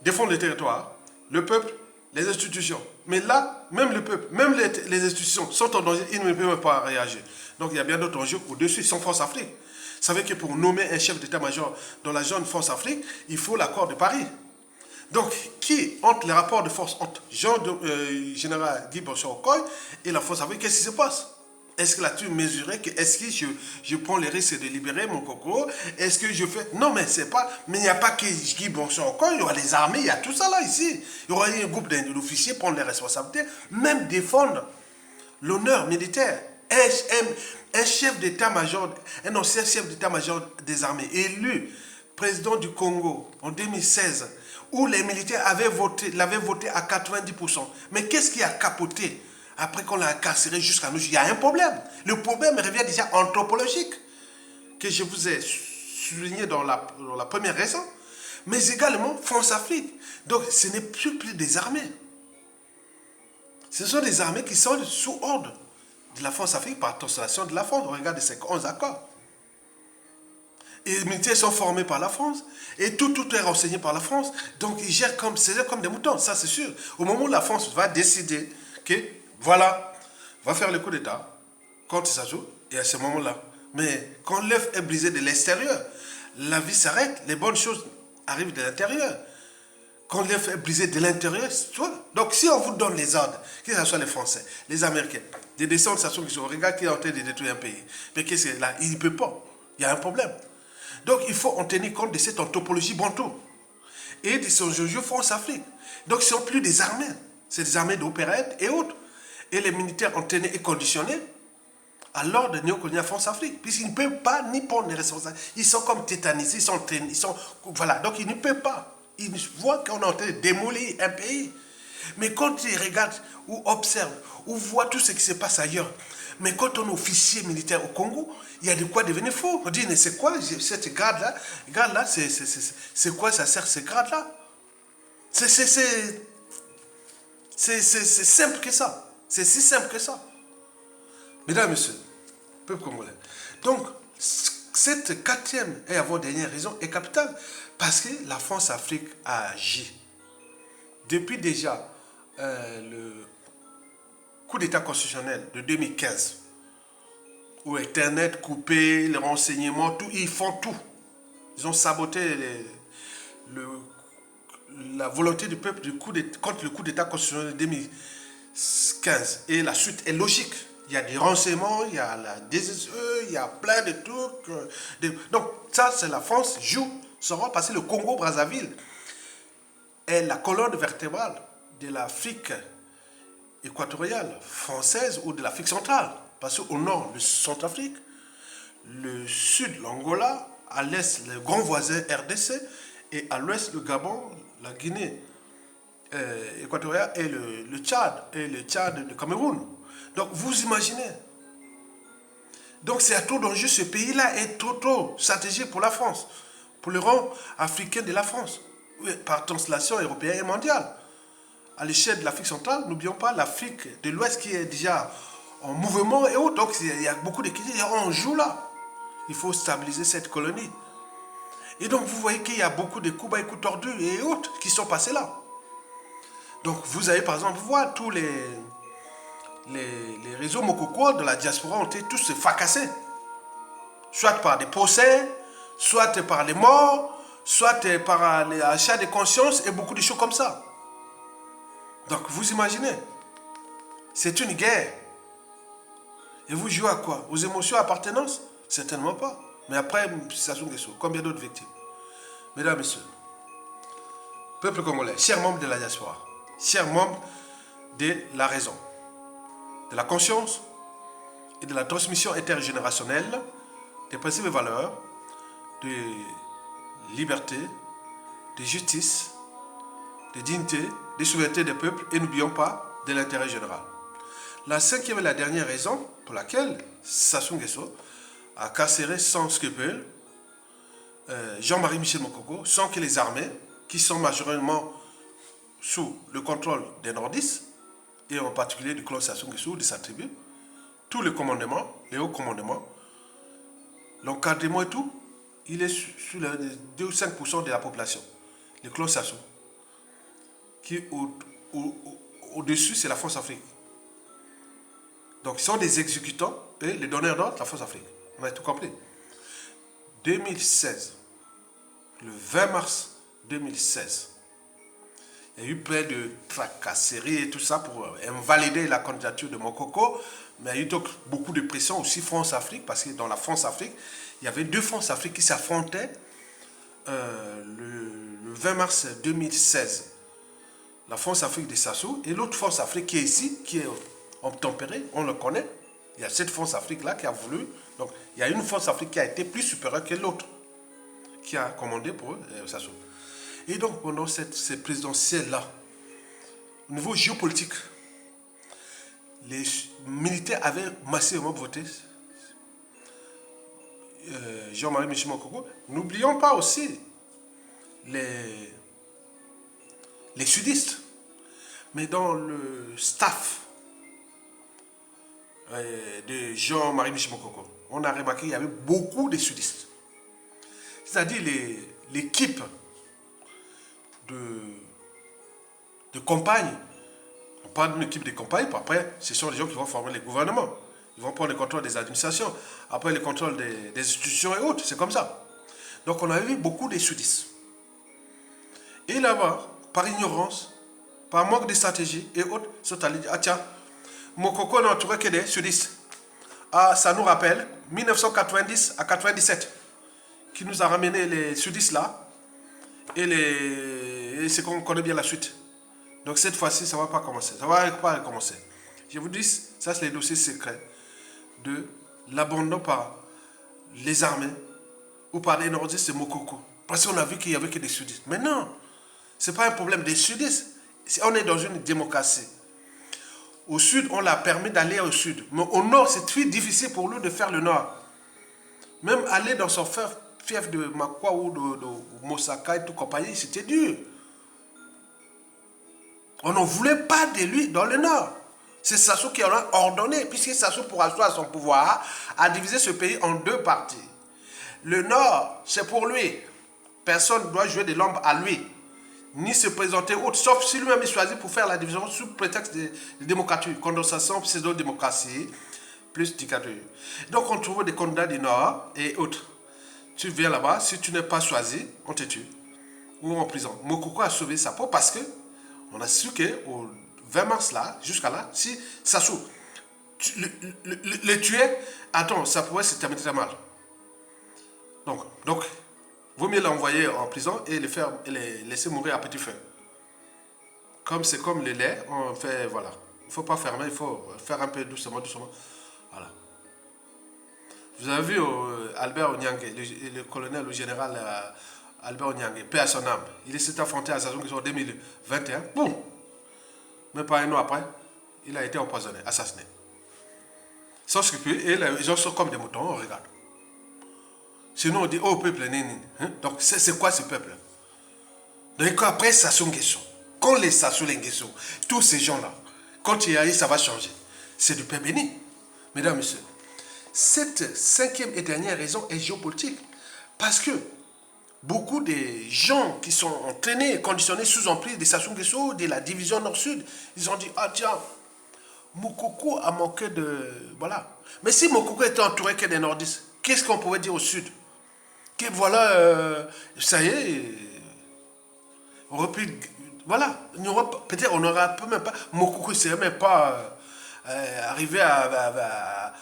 défendent le territoire, le peuple, les institutions. Mais là, même le peuple, même les institutions sont en danger, ils ne peuvent pas réagir. Donc il y a bien d'autres enjeux au-dessus, sans Force Afrique. Vous savez que pour nommer un chef d'état-major dans la zone Force Afrique, il faut l'accord de Paris. Donc, entre les rapports de force entre général Guy Blanchet-Ocor et la Force Afrique, qu'est-ce qui se passe? Est-ce que là-tu mesurais que est-ce que je prends le risque de libérer mon coco? Est-ce que je fais... Non, mais c'est pas... Mais il n'y a pas que Guy Blanchet-Ocor, il y aura les armées, il y a tout ça là, ici. Il y aura un groupe d'officiers prendre les responsabilités, même défendre l'honneur militaire. Un chef d'état-major, un ancien chef d'état-major des armées, élu président du Congo en 2016, où les militaires l'avaient voté à 90%. Mais qu'est-ce qui a capoté? Après qu'on l'a incarcéré jusqu'à nous, il y a un problème. Le problème revient déjà anthropologique, que je vous ai souligné dans la première raison, mais également France Afrique. Donc ce n'est plus des armées. Ce sont des armées qui sont sous ordre de la France Afrique par translation de la France. On regarde ces 11 accords. Et les militaires sont formés par la France. Et tout est renseigné par la France. Donc ils gèrent comme des moutons, ça c'est sûr. Au moment où la France va décider que voilà, va faire le coup d'État contre Sassou, et à ce moment-là. Mais quand l'œuf est brisé de l'extérieur, la vie s'arrête, les bonnes choses arrivent de l'intérieur. Quand l'œuf est brisé de l'intérieur, donc si on vous donne les ordres, que ce soit les Français, les Américains, des descendants de Sassou Nguesso, regarde qui est en train de détruire un pays. Mais qu'est-ce que là? Il ne peut pas. Il y a un problème. Donc il faut en tenir compte de cette anthropologie bantou et de son jeu France-Afrique. Donc ce ne sont plus des armées, c'est des armées d'opérette et autres. Et les militaires ont tenu et conditionné à l'ordre néocolonial France-Afrique, puisqu'ils ne peuvent pas ni prendre les responsabilités. Ils sont comme tétanisés, voilà, donc ils ne peuvent pas. Ils voient qu'on est en train de démolir un pays. Mais quand ils regardent ou observent ou voient tout ce qui se passe ailleurs, mais quand on est officier militaire au Congo, il y a de quoi devenir fou. On dit, mais c'est quoi cette grade-là, c'est quoi ça sert ces grades-là? C'est simple que ça. C'est si simple que ça. Mesdames et messieurs, peuple congolais. Donc, cette quatrième et avant-dernière raison est capitale parce que la France-Afrique a agi. Depuis déjà le coup d'État constitutionnel de 2015, où Internet coupé, les renseignements, tout, ils font tout. Ils ont saboté la volonté du peuple contre le coup d'État constitutionnel de 2015. Et la suite est logique. Il y a des renseignements, il y a la DSE, il y a plein de trucs. Donc ça, c'est la France joue son rôle parce que le Congo-Brazzaville est la colonne vertébrale de l'Afrique équatoriale française ou de l'Afrique centrale. Parce qu'au nord, le Centrafrique, le sud, l'Angola, à l'est, le grand voisin RDC, et à l'ouest, le Gabon, la Guinée équatoriale et le Tchad, le Cameroun. Donc, vous imaginez. Donc, c'est à tout d'enjeu, ce pays-là est trop stratégique pour la France, pour le rang africain de la France, par translation européenne et mondiale. À l'échelle de l'Afrique centrale, n'oublions pas l'Afrique de l'Ouest qui est déjà en mouvement et autres. Donc, il y a beaucoup de critiques. On joue là. Il faut stabiliser cette colonie. Et donc, vous voyez qu'il y a beaucoup de coups bas et coups tordus et autres qui sont passés là. Donc, vous avez par exemple, voir tous les réseaux Mokoko de la diaspora ont été tous fracassés. Soit par des procès, soit par les morts, soit par l'achat de conscience et beaucoup de choses comme ça. Donc, vous imaginez, c'est une guerre. Et vous jouez à quoi? Aux émotions, appartenance? Certainement pas. Mais après Sassou Nguesso, combien d'autres victimes? Mesdames, Messieurs, peuple congolais, chers membres de la diaspora, chers membres de la raison, de la conscience et de la transmission intergénérationnelle des principes et valeurs de liberté, de justice, de dignité, de souveraineté des peuples et n'oublions pas de l'intérêt général. La cinquième et la dernière raison pour laquelle Sassou Nguesso a carcéré sans scrupule Jean-Marie Michel Mokoko sans que les armées, qui sont majoritairement sous le contrôle des nordistes, et en particulier du clan Sassou Nguesso, de sa tribu, tous les commandements, les hauts commandements, l'encadrement et tout, il est sur les 2 ou 5% de la population, le clan Sassou, qui au-dessus, c'est la France-Afrique. Donc, ils sont des exécutants et les donneurs d'ordre, la France-Afrique. On a tout compris. 2016, le 20 mars 2016, il y a eu plein de tracasseries et tout ça pour invalider la candidature de Mokoko, mais il y a eu donc beaucoup de pression aussi France-Afrique, parce que dans la France-Afrique, il y avait 2 France-Afrique qui s'affrontaient le 20 mars 2016. La France-Afrique de Sassou et l'autre France-Afrique qui est ici, qui est obtempérée, on le connaît. Il y a cette France-Afrique-là qui a voulu. Donc, il y a une France-Afrique qui a été plus supérieure que l'autre, qui a commandé pour Sassou. Et donc, pendant ces présidentielles-là, au niveau géopolitique, les militaires avaient massivement voté Jean-Marie Michel Mokoko. N'oublions pas aussi les sudistes. Mais dans le staff de Jean-Marie Michel Mokoko, on a remarqué qu'il y avait beaucoup de sudistes. C'est-à-dire l'équipe de campagne. On parle d'une équipe de campagne, puis après, ce sont les gens qui vont former les gouvernements. Ils vont prendre le contrôle des administrations, après le contrôle des institutions et autres. C'est comme ça. Donc on a vu beaucoup de sudistes. Et là-bas, par ignorance, par manque de stratégie et autres, sont allés dire, ah tiens, Mokoko n'a entouré que des sudistes. Ah, ça nous rappelle 1990 à 97, qui nous a ramené les sudistes là, et c'est qu'on connaît bien la suite. Donc cette fois-ci, ça ne va pas commencer. Ça ne va pas recommencer. Je vous dis, ça c'est les dossiers secrets de l'abandon par les armées ou par les nordistes de Mokoko. Parce qu'on a vu qu'il n'y avait que des sudistes. Mais non, ce n'est pas un problème des sudistes. On est dans une démocratie. Au sud, on l'a permis d'aller au sud. Mais au nord, c'est très difficile pour lui de faire le nord. Même aller dans son fief de Makwa ou de Mosaka et tout compagnie, c'était dur. On ne voulait pas de lui dans le nord. C'est Sassou qui en a ordonné, puisque Sassou, pour asseoir son pouvoir, a divisé ce pays en 2 parties. Le nord, c'est pour lui. Personne ne doit jouer de l'ombre à lui, ni se présenter autre, sauf si lui-même est choisi pour faire la division sous prétexte de démocratie, condensation, pseudo-démocratie, plus dictature. Donc on trouve des candidats du Nord et autres. Tu viens là-bas, si tu n'es pas choisi, on te tue. Ou en prison. Mokoko a sauvé sa peau parce que on a su qu'au 20 mars là, jusqu'à là, si Sassou le tuer, attends, ça pourrait se terminer très mal. Donc vaut mieux l'envoyer en prison et les laisser mourir à petit feu. Comme c'est comme le lait, on fait, voilà. Il ne faut pas fermer, il faut faire un peu doucement. Voilà. Vous avez vu Albert Onyangue, le colonel, le général Albert Onyangue, paix à son âme. Il s'est affronté à Sassou Nguesso en 2021. Boum! Mais pas un an après, il a été empoisonné, assassiné. Sans scrupule, et les gens sont comme des moutons, on regarde. Sinon on dit, oh peuple, hein? Donc c'est quoi ce peuple? Donc après Sassou Nguesso, quand les Sassou Nguesso, tous ces gens-là, quand il y a, ça va changer. C'est du pain béni. Mesdames, Messieurs, cette 5e et dernière raison est géopolitique. Parce que beaucoup de gens qui sont entraînés et conditionnés sous emprise de Sassou Nguesso, de la division nord-sud, ils ont dit, ah tiens, Mokoko a manqué de... Voilà. Mais si Mokoko était entouré que des nordistes, qu'est-ce qu'on pouvait dire au sud? Que voilà, ça y est, on aurait pu... Voilà, peut-être on n'aurait même pas... Mokoko ne serait même pas arrivé à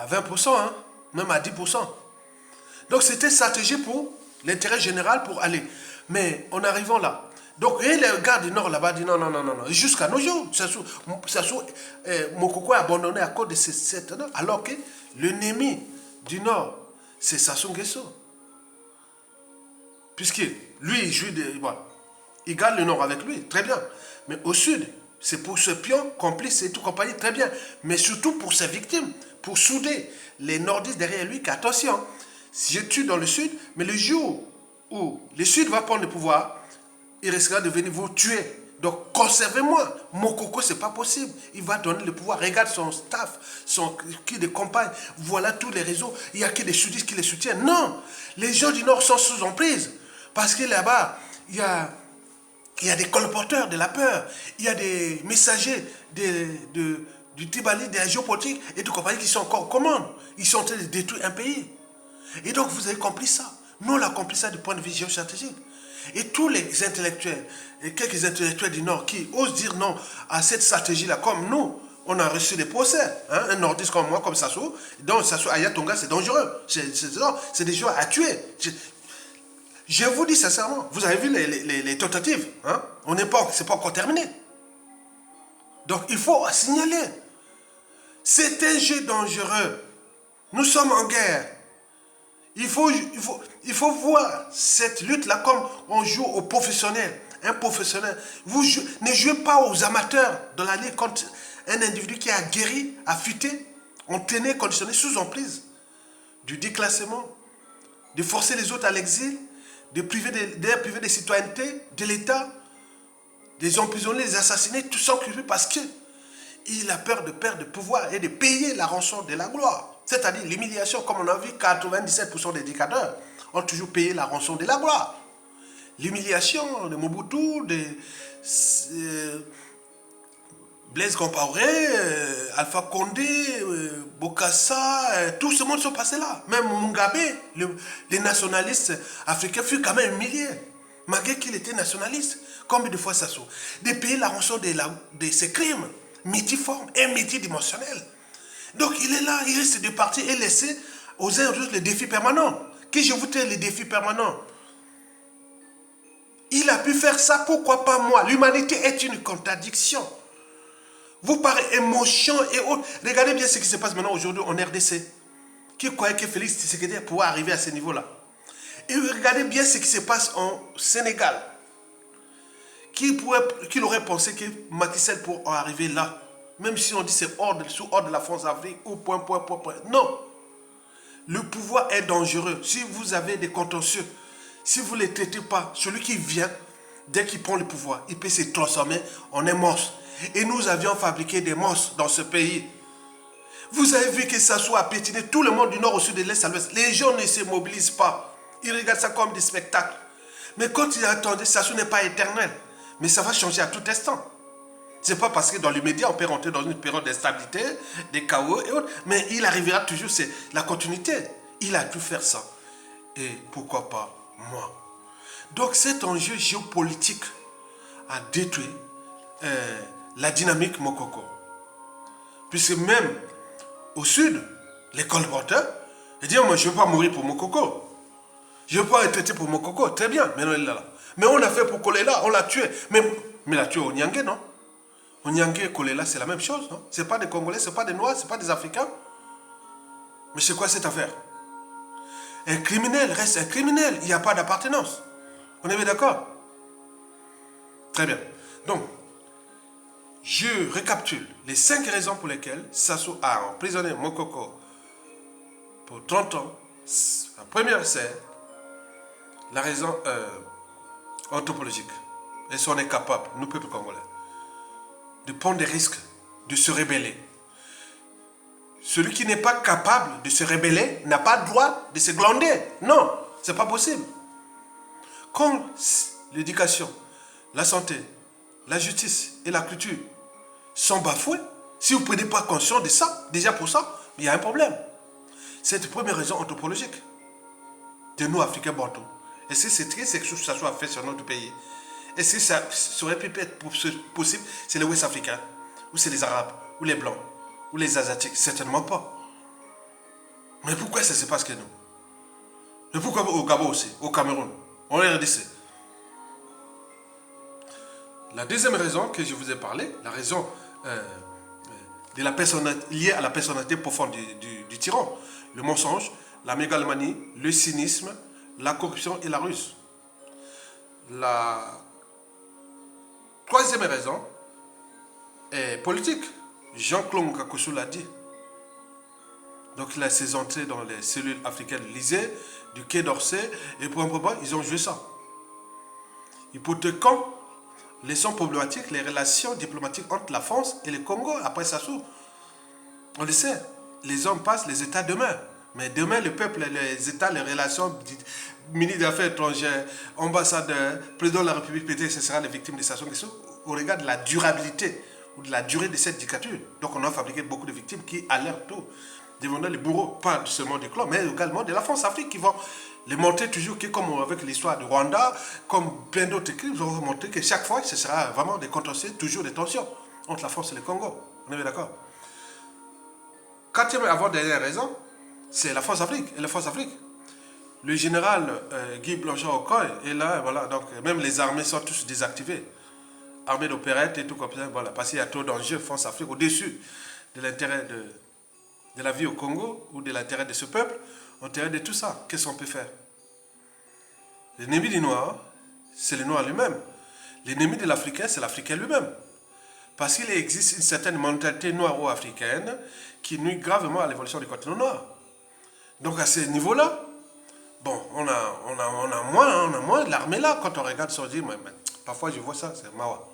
20%, hein, même à 10%. Donc c'était stratégie pour l'intérêt général pour aller. Mais en arrivant là, donc et les gars du Nord là-bas disent non, non, non, non, non. Jusqu'à nos jours, Mokoko est abandonné à cause de cette... Alors que l'ennemi du Nord, c'est Sassou Nguesso. Puisque lui, il jouit de... Voilà. Il gagne le Nord avec lui, très bien. Mais au Sud, c'est pour ce pion, complice et tout compagnie, très bien. Mais surtout pour ses victimes, pour souder les Nordistes derrière lui, qu'attention, si je tue dans le Sud, mais le jour où le Sud va prendre le pouvoir, il risquera de venir vous tuer. Donc, conservez-moi. Mokoko, c'est pas possible. Il va donner le pouvoir. Regarde son staff, qui de campagne. Voilà tous les réseaux. Il y a que des sudistes qui les soutiennent. Non. Les gens du Nord sont sous emprise. Parce que là-bas, il y a des colporteurs de la peur. Il y a des messagers du Tibali, des géopolitiques et de compagnie qui sont encore en commande. Ils sont en train de détruire un pays. Et donc, vous avez compris ça. Nous, on l'a compris ça du point de vue géostratégique. Et tous les intellectuels, et quelques intellectuels du Nord qui osent dire non à cette stratégie-là, comme nous, on a reçu des procès. Hein, un nordiste comme moi, comme Sassou, donc Sassou Ayatonga, c'est dangereux. C'est des gens à tuer. Je vous dis sincèrement, vous avez vu les tentatives. Hein, c'est pas encore terminé. Donc il faut signaler. C'est un jeu dangereux. Nous sommes en guerre. Il faut voir cette lutte-là comme on joue aux professionnels. Un professionnel. Ne jouez pas aux amateurs de la ligue contre un individu qui a guéri, affûté, entraîné, conditionné, sous emprise du déclassement, de forcer les autres à l'exil, de priver des citoyennetés, de l'État, de les emprisonner, les assassiner, tout ça parce qu'il a peur de perdre le pouvoir et de payer la rançon de la gloire. C'est-à-dire l'humiliation, comme on a vu, 97% des dictateurs ont toujours payé la rançon de la gloire. L'humiliation de Mobutu, de Blaise Compaoré, Alpha Condé, Bokassa, tout ce monde sont passés là. Même Mugabe, les nationalistes africains furent quand même humiliés. Malgré qu'il était nationaliste, combien de fois ça saute? De payer la rançon de ses crimes multiformes et multidimensionnels. Donc il est là, il risque de partir et laisser aux uns et aux autres les défis permanents. Que je vous tire les défis permanents. Il a pu faire ça, pourquoi pas moi? L'humanité est une contradiction. Vous parlez émotion et autres. Regardez bien ce qui se passe maintenant aujourd'hui en RDC. Qui croyait que Félix Tshisekedi pourrait arriver à ce niveau-là? Et regardez bien ce qui se passe en Sénégal. Qui aurait pensé que Macky Sall pourrait arriver là? Même si on dit c'est sous ordre de la France-Afrique ou point. Non. Le pouvoir est dangereux. Si vous avez des contentieux, si vous ne les traitez pas, celui qui vient, dès qu'il prend le pouvoir, il peut se transformer en un monstre. Et nous avions fabriqué des monstres dans ce pays. Vous avez vu que ça soit pétiné tout le monde du nord au sud, de l'est à l'ouest. Les gens ne se mobilisent pas. Ils regardent ça comme des spectacles. Mais quand ils attendent, ça n'est pas éternel. Mais ça va changer à tout instant. Ce n'est pas parce que dans les médias, on peut rentrer dans une période d'instabilité, des chaos et autres. Mais il arrivera toujours, c'est la continuité. Il a pu faire ça. Et pourquoi pas moi? Donc cet enjeu géopolitique a détruit la dynamique Mokoko. Puisque même au sud, les colporteurs, ils disent, moi je ne veux pas mourir pour Mokoko. Je ne veux pas être traité pour Mokoko. Très bien, maintenant il est là. Mais on a fait pour Kolela, on l'a tué. Mais l'a tué au Nyangé, non? Au Nyangé et Kolela, c'est la même chose, non? Ce n'est pas des Congolais, ce n'est pas des Noirs, ce n'est pas des Africains. Mais c'est quoi cette affaire? Un criminel reste un criminel, il n'y a pas d'appartenance. On est bien d'accord? Très bien. Donc, je récapitule les 5 raisons pour lesquelles Sassou a emprisonné Mokoko pour 30 ans. La première, c'est la raison anthropologique. Et si on est capable, nous, peuple congolais, de prendre des risques, de se rebeller. Celui qui n'est pas capable de se rebeller n'a pas le droit de se glander. Non, ce n'est pas possible. Quand l'éducation, la santé, la justice et la culture sont bafoués, si vous ne prenez pas conscience de ça, déjà pour ça, il y a un problème. C'est la première raison anthropologique de nous, Africains bantous. Est-ce que c'est triste que ça soit fait sur notre pays? Est-ce que ça aurait pu être possible? C'est les Ouest Africains, ou c'est les Arabes, ou les Blancs, ou les Asiatiques? Certainement pas. Mais pourquoi ça se passe que nous? Mais pourquoi au Gabon aussi, au Cameroun, en RDC? La deuxième raison que je vous ai parlé, la raison de la liée à la personnalité profonde du tyran, le mensonge, la mégalomanie, le cynisme, la corruption et la ruse. La troisième raison est politique. Jean-Claude Ngakosso l'a dit. Donc il a ses entrées dans les cellules africaines de l'Élysée, du Quai d'Orsay, et pour un moment, ils ont joué ça. Hypothéquant les sons problématiques, les relations diplomatiques entre la France et le Congo après Sassou. On le sait, les hommes passent, les États demeurent. Mais demain, le peuple, les États, les relations, ministre des Affaires étrangères, ambassadeur, président de la République, peut-être ce sera les victimes de Sassou Nguesso, au regard de la durabilité ou de la durée de cette dictature. Donc on a fabriqué beaucoup de victimes qui, à leur tour, deviendront les bourreaux, pas seulement du clan, mais également de la France-Afrique, qui vont les montrer toujours, comme avec l'histoire du Rwanda, comme plein d'autres crimes, ils vont montrer que chaque fois, ce sera vraiment des contentieux, toujours des tensions entre la France et le Congo. On est bien d'accord? Quatrième et avant-dernière raison, c'est la France-Afrique. Et la France-Afrique. Le général Guy Blanchard-Okoye est là, voilà, donc même les armées sont tous désactivées. Armée d'opérette et tout comme ça, voilà, parce qu'il y a trop d'enjeux France-Afrique au-dessus de l'intérêt de la vie au Congo ou de l'intérêt de ce peuple, au intérêt de tout ça. Qu'est-ce qu'on peut faire? L'ennemi du noir, c'est le noir lui-même. L'ennemi de l'Africain, c'est l'Africain lui-même. Parce qu'il existe une certaine mentalité noiro-africaine qui nuit gravement à l'évolution du continent noir. Donc à ce niveau-là, bon, on a moins de l'armée là. Quand on regarde ça, on dit, mais parfois je vois ça, c'est Mawa.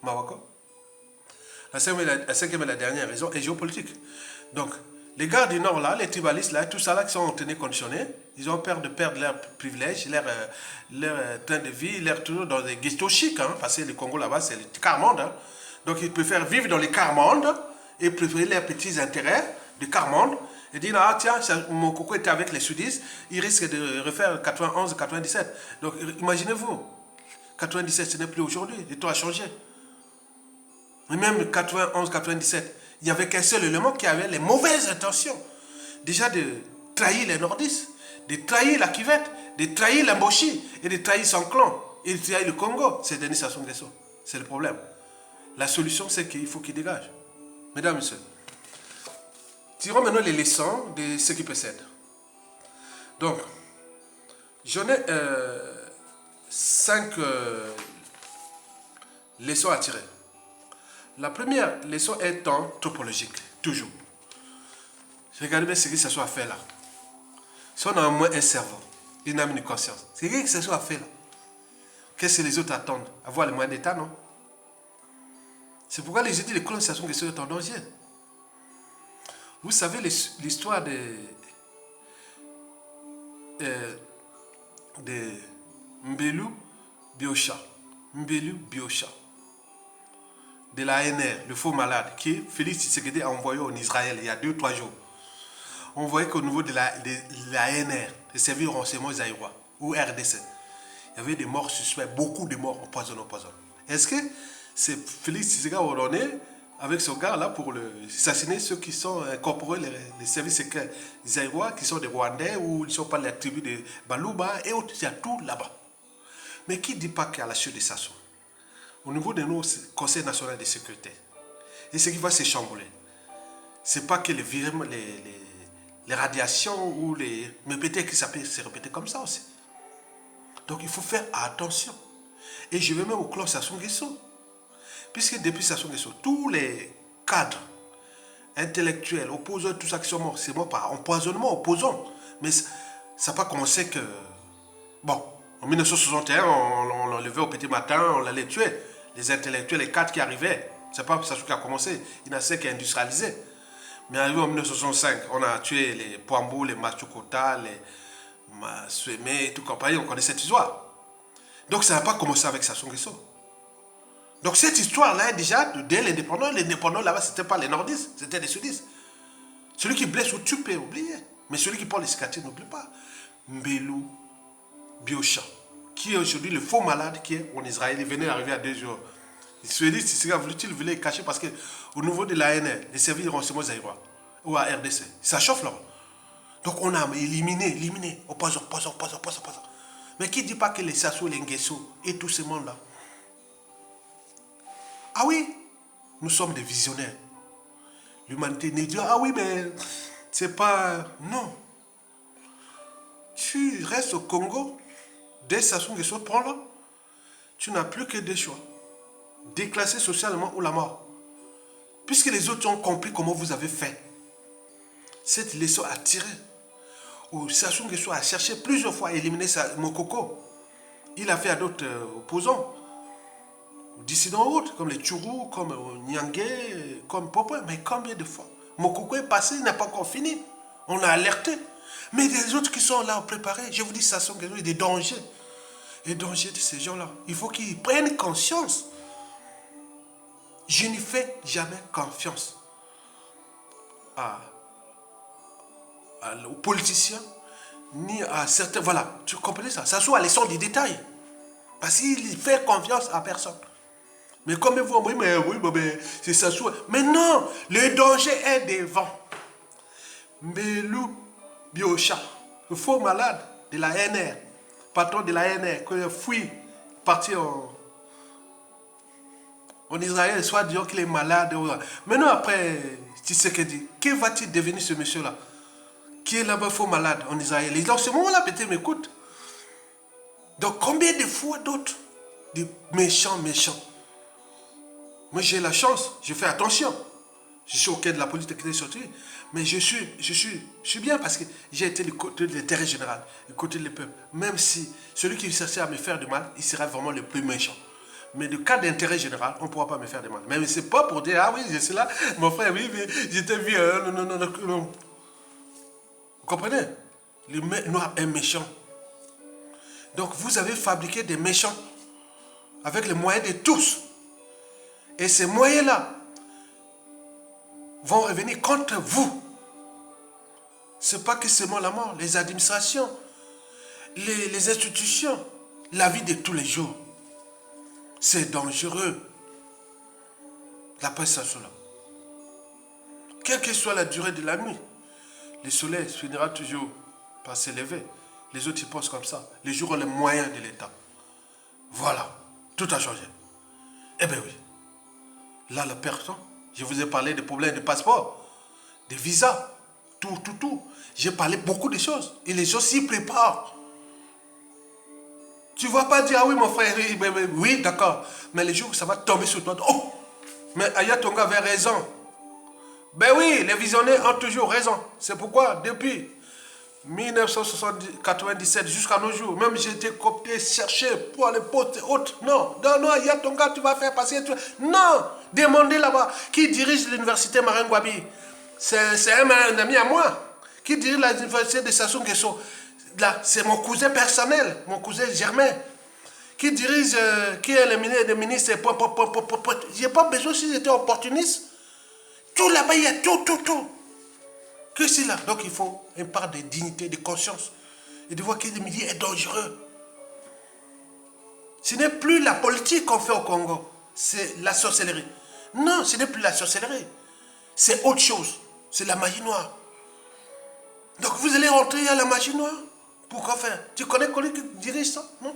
Mawako. La cinquième et la dernière raison est géopolitique. Donc, les gars du Nord là, les tribalistes là, tout ça là qui sont en tenue conditionnés, ils ont peur de perdre leurs privilèges, leur train de vie, leur toujours dans des ghettos chics, hein, parce que le Congo là-bas c'est le quart-monde. Hein. Donc ils préfèrent vivre dans les quart-mondes et préférer leurs petits intérêts de quart-monde et dire, ah tiens, mon coco était avec les sudistes, il risque de refaire 91, 97. Donc imaginez-vous, 97 ce n'est plus aujourd'hui, et tout a changé. Et même 91, 97, il n'y avait qu'un seul élément qui avait les mauvaises intentions. Déjà de trahir les nordistes, de trahir la Kivette, de trahir l'Amboshi et de trahir son clan et de trahir le Congo. C'est Denis Sassou Nguesso. C'est le problème. La solution, c'est qu'il faut qu'il dégage. Mesdames, Messieurs, tirons maintenant les leçons de ce qui précède. Donc, j'en ai 5 leçons à tirer. La première leçon est anthropologique, toujours. Regardez bien ce que ça soit fait là. Si on a au moins un cerveau, une âme, une conscience, c'est ce que ça soit fait là. Qu'est-ce que les autres attendent? Avoir les moyens d'État, non? C'est pourquoi les jeudis, les colonisations sont en danger. Vous savez l'histoire de Mbelu Biocha. Mbelu Biocha. De l'ANR, le faux malade, qui Félix Tshisekedi a envoyé en Israël il y a 2-3 jours. On voyait qu'au niveau de l'ANR, le service de renseignement zaïrois, ou RDC, il y avait des morts suspects, beaucoup de morts empoisonnés. Est-ce que c'est Félix Tshisekedi a ordonné avec ce gars-là pour assassiner ceux qui sont incorporés, les services secrets zaïrois, qui sont des Rwandais, ou ils ne sont pas les tribus de Balouba, et autres, il y a tout là-bas. Mais qui ne dit pas qu'à la chute de Sassou, au niveau de nos conseils nationaux de sécurité, et ce qui va se chambouler, ce n'est pas que les radiations ou les... Mais peut-être que ça peut se répéter comme ça aussi. Donc il faut faire attention. Et je vais même au clan Sassou Nguesso. Puisque depuis Sassou Nguesso, tous les cadres intellectuels, opposants, tout ça qui sont morts, c'est mort par empoisonnement, opposant. Mais ça n'a pas commencé que... Bon, en 1961, on l'enlevait au petit matin, on l'allait tuer. Les intellectuels, les cadres qui arrivaient, c'est pas Sassou qui a commencé, il n'a fait qu'industrialiser. Mais arrivé en 1965, on a tué les Pouambou, les Machukota, les Masueme et tout compagnie, on connaît cette histoire. Donc ça n'a pas commencé avec Sassou Nguesso. Donc cette histoire-là, déjà, dès l'indépendant là-bas, ce n'était pas les nordistes, c'était les sudistes. Celui qui blesse ou tue peut oublier. Mais celui qui porte les cicatrices n'oublie pas. Mbelu Biocha, qui est aujourd'hui le faux malade qui est en Israël, il venait d'arriver à 2 jours. Les Suédistes, il voulait le cacher parce qu'au niveau de l'ANR, les services de renseignement zaïrois, ou à RDC, ça chauffe là-bas. Donc on a éliminé, opposant. Mais qui ne dit pas que les Sassou, les Nguesso et tous ces mondes-là? Ah oui, nous sommes des visionnaires. L'humanité ne dit, ah oui, mais c'est pas... Non. Tu restes au Congo, dès Sassou Nguesso, prends-le. Tu n'as plus que deux choix. Déclasser socialement ou la mort. Puisque les autres ont compris comment vous avez fait. Cette leçon a tiré. Ou Sassou Nguesso a cherché plusieurs fois à éliminer Mokoko. Il a fait à d'autres opposants. Dissidents autres, comme les Tchourou, comme Nyangé, comme Popo. Mais combien de fois? Mokoko est passé, il n'a pas encore fini. On a alerté. Mais les autres qui sont là préparés, je vous dis, Sassou Nguesso, il y a des dangers. Les dangers de ces gens-là. Il faut qu'ils prennent conscience. Je n'y fais jamais confiance aux politiciens, ni à certains... Voilà, tu comprenais ça? Ça soit les sons des détails. Parce qu'il fait confiance à personne. Mais comme vous, oui, mais c'est ça. Mais non, le danger est devant. Mbelou Biocha, le faux malade de la NR, patron de la NR, qui a fui, parti en Israël, soit disant qu'il est malade. Maintenant, après, tu sais que dit, que va-t-il devenir ce monsieur-là? Qui est là-bas faux malade en Israël? Et dans ce moment-là, peut-être m'écoute. Donc, combien de fois d'autres? Des méchants. Moi, j'ai la chance, je fais attention. Je suis au quai de la politique qui est sortie. Mais je suis bien parce que j'ai été du côté de l'intérêt général, du côté du peuple. Même si celui qui cherchait à me faire du mal, il sera vraiment le plus méchant. Mais du cas d'intérêt général, on ne pourra pas me faire du mal. Mais ce n'est pas pour dire, ah oui, je suis là, mon frère, oui, mais j'étais vieux. Non. Vous comprenez? Le noir est méchant. Donc vous avez fabriqué des méchants avec les moyens de tous. Et ces moyens-là vont revenir contre vous. Ce n'est pas que seulement la mort, les administrations, les institutions, la vie de tous les jours. C'est dangereux. La prestation là. Quelle que soit la durée de la nuit, le soleil finira toujours par s'élever. Les autres y pensent comme ça. Les jours ont les moyens de l'État. Voilà. Tout a changé. Eh bien oui. Là, la personne, je vous ai parlé des problèmes de passeport, des visas, tout. J'ai parlé beaucoup de choses. Et les gens s'y préparent. Tu ne vas pas dire, ah oui, mon frère, oui, d'accord. Mais les jours où ça va tomber sur toi, oh, mais Aya Tonga avait raison. Ben oui, les visionnaires ont toujours raison. C'est pourquoi, depuis 1997 jusqu'à nos jours, même j'ai été coopté, cherché pour les postes et autres. Non, Aya Tonga, tu vas faire passer. Non, demandez là-bas qui dirige l'université Marangwabi. C'est un ami à moi qui dirige l'université de Sassou Nguesso. Là, c'est mon cousin personnel, mon cousin Germain, qui dirige, qui est le ministre. Je n'ai pas besoin si j'étais opportuniste. Tout là-bas, il y a tout. Que c'est là. Donc il faut une part de dignité, de conscience. Et de voir que le milieu est dangereux. Ce n'est plus la politique qu'on fait au Congo. C'est la sorcellerie. Non, ce n'est plus la sorcellerie. C'est autre chose. C'est la magie noire. Donc vous allez rentrer à la magie noire. Pourquoi faire? Tu connais qui dirige ça? Non?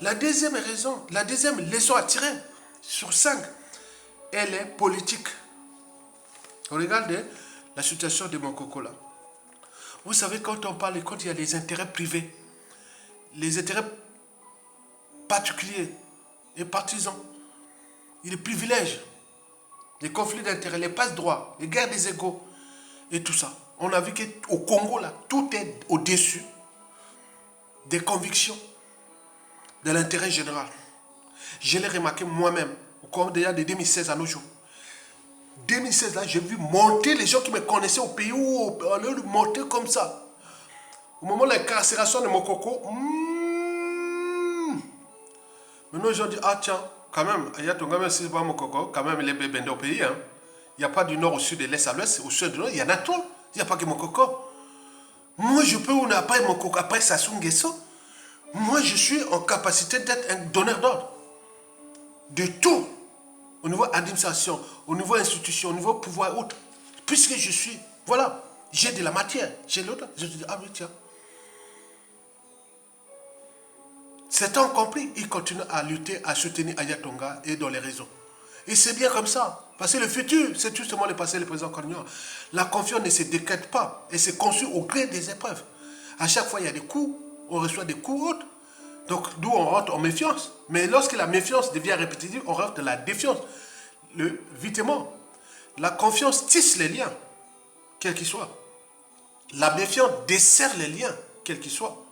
La deuxième raison, la deuxième leçon à tirer sur 5, elle est politique. Regardez la situation de Mokoko là. Vous savez, quand on parle, quand il y a des intérêts privés, les intérêts particuliers et partisans, les privilèges, les conflits d'intérêts, les passe-droits, les guerres des égaux et tout ça. On a vu qu'au Congo, là, tout est au-dessus des convictions de l'intérêt général. Je l'ai remarqué moi-même, au cours déjà de 2016 à nos jours. 2016, là, j'ai vu monter les gens qui me connaissaient au pays où on allait monter comme ça. Au moment de l'incarcération de Mokoko, maintenant, les gens disent, ah tiens, quand même, même si c'est pas Mokoko, quand même, il est bébé au pays. Hein. Il n'y a pas du nord au sud, de l'est à l'ouest, au sud du nord, il y en a tout. Il n'y a pas que Mokoko. Moi, je peux, on n'a pas Mokoko, après Sassou Nguesso. Moi, je suis en capacité d'être un donneur d'ordre. De tout. Au niveau administration, au niveau institution, au niveau pouvoir, autre. Puisque je suis, voilà. J'ai de la matière. J'ai l'autre. Je dis, ah oui, tiens. Certains ont compris. Ils continuent à lutter, à soutenir Aya Tonga et dans les réseaux. Et c'est bien comme ça. Parce que le futur, c'est justement le passé, le présent qu'on ignore. La confiance ne se décrète pas. Elle se construit au gré des épreuves. À chaque fois, il y a des coups. On reçoit des coups autres. Donc, d'où on rentre en méfiance. Mais lorsque la méfiance devient répétitive, on rentre de la défiance. Vitement, la confiance tisse les liens, quels qu'ils soient. La méfiance desserre les liens, quels qu'ils soient.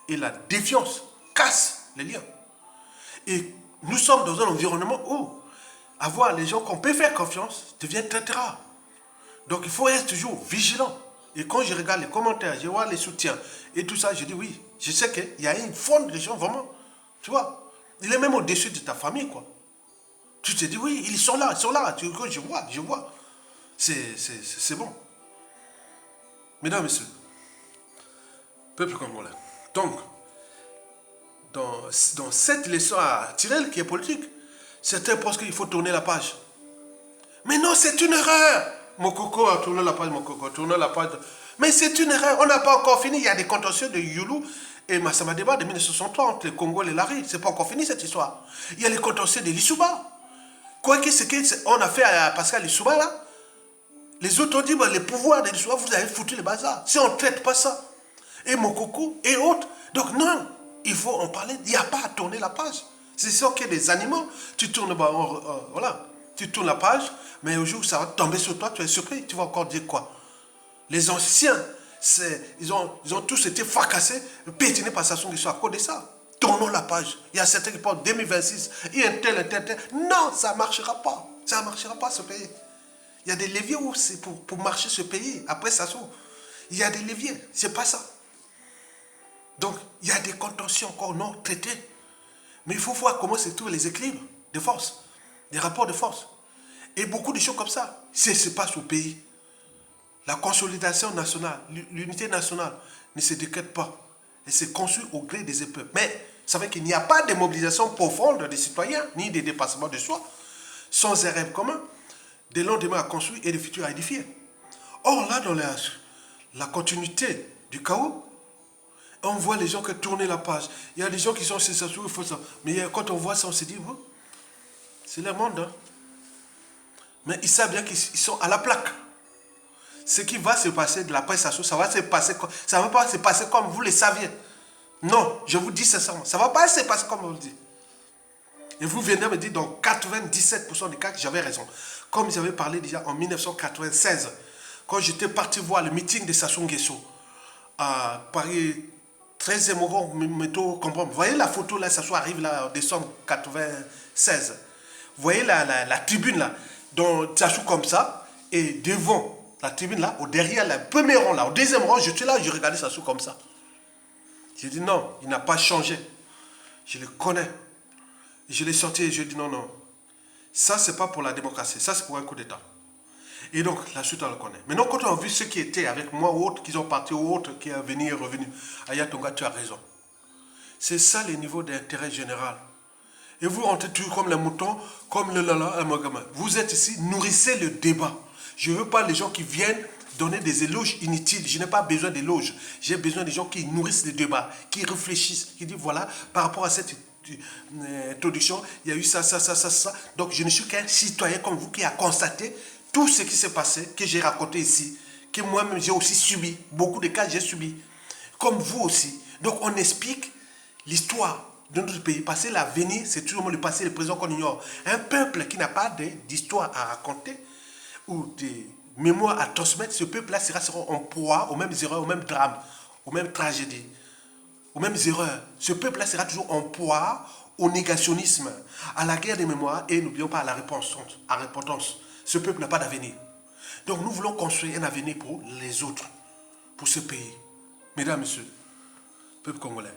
Et la défiance casse les liens. Et nous sommes dans un environnement où avoir les gens qu'on peut faire confiance devient très très rare. Donc il faut être toujours vigilant. Et quand je regarde les commentaires, je vois les soutiens et tout ça, je dis oui, je sais qu'il y a une fronde de gens vraiment, tu vois. Il est même au-dessus de ta famille, quoi. Tu te dis oui, ils sont là. Je vois. C'est bon. Mesdames, Messieurs, peuple congolais. Donc, dans cette leçon à tirer, qui est politique, certains pensent qu'il faut tourner la page. Mais non, c'est une erreur. Mon coco a tourné la page, Mais c'est une erreur. On n'a pas encore fini. Il y a des contentieux de Youlou et Massama Deba de 1963 entre le Congo et l'Ari. C'est pas encore fini cette histoire. Il y a les contentieux de Lissouba. Quoi que ce qu'on a fait à Pascal Lissouba là, les autres ont dit, les pouvoirs de Lissouba, vous avez foutu le bazar. Si on ne traite pas ça. Et mon coco et autres. Donc non, il faut en parler. Il n'y a pas à tourner la page. C'est sûr qu'il y a des animaux. Tu tournes, voilà. Tu tournes la page, mais au jour où ça va tomber sur toi, tu es surpris. Tu vas encore dire quoi? Les anciens, ils ont tous été fracassés, pétinés par Sassou Nguesso à cause de ça. Tournons la page. Il y a certains qui parlent 2026, il y a un tel. Non, ça ne marchera pas. Ça ne marchera pas ce pays. Il y a des leviers où c'est pour marcher ce pays. Après Sassou, il y a des leviers. C'est pas ça. Donc, il y a des contentieux encore non traités. Mais il faut voir comment se trouvent les équilibres de force, des rapports de force. Et beaucoup de choses comme ça. C'est ce qui se passe au pays. La consolidation nationale, l'unité nationale ne se décrète pas. Elle se construit au gré des épreuves. Mais vous savez qu'il n'y a pas de mobilisation profonde des citoyens, ni de dépassement de soi, sans un rêve commun, des lendemains à construire et des futurs à édifier. Or, là, dans la continuité du chaos, on voit les gens qui tournent la page. Il y a des gens qui sont sensations, il faut ça. Mais quand on voit ça, on se dit, c'est le monde. Hein? Mais ils savent bien qu'ils sont à la plaque. Ce qui va se passer de la presse à ça va se passer, ça ne va pas se passer comme vous le saviez. Non, je vous dis sincèrement, ça ne va pas se passer comme on le dit. Et vous venez me dire dans 97% des cas que j'avais raison. Comme j'avais parlé déjà en 1996, quand j'étais parti voir le meeting de Sassou Nguesso à Paris, 13e rang, métro, comprendre. Vous voyez la photo là, Sassou arrive là en décembre 96. Vous voyez la tribune là, dans Sassou comme ça, et devant la tribune là, au derrière, le premier rang là, au deuxième rang, je suis là, je regardais Sassou comme ça. J'ai dit non, il n'a pas changé. Je le connais. Je l'ai sorti et je dis non. Ça, c'est pas pour la démocratie, ça, c'est pour un coup d'État. Et donc, la suite, on le connaît. Maintenant, quand on a vu ceux qui étaient avec moi ou autres, qui sont partis ou autres, qui sont venus et revenus, Aya Tonga, tu as raison. C'est ça le niveau d'intérêt général. Et vous rentrez toujours comme les moutons, comme le lala, vous êtes ici, nourrissez le débat. Je ne veux pas les gens qui viennent donner des éloges inutiles. Je n'ai pas besoin d'éloges. J'ai besoin des gens qui nourrissent le débat, qui réfléchissent, qui disent voilà, par rapport à cette introduction, il y a eu ça. Donc je ne suis qu'un citoyen comme vous qui a constaté tout ce qui s'est passé, que j'ai raconté ici, que moi-même j'ai aussi subi. Beaucoup de cas j'ai subi. Comme vous aussi. Donc on explique l'histoire de notre pays. Parce que l'avenir, c'est toujours le passé et le présent qu'on ignore. Un peuple qui n'a pas d'histoire à raconter ou des mémoires à transmettre, ce peuple-là sera en proie aux mêmes erreurs, aux mêmes drames, aux mêmes tragédies, aux mêmes erreurs. Ce peuple-là sera toujours en proie au négationnisme, à la guerre des mémoires et n'oublions pas à la repentance. Ce peuple n'a pas d'avenir. Donc nous voulons construire un avenir pour les autres, pour ce pays. Mesdames, Messieurs, peuple congolais,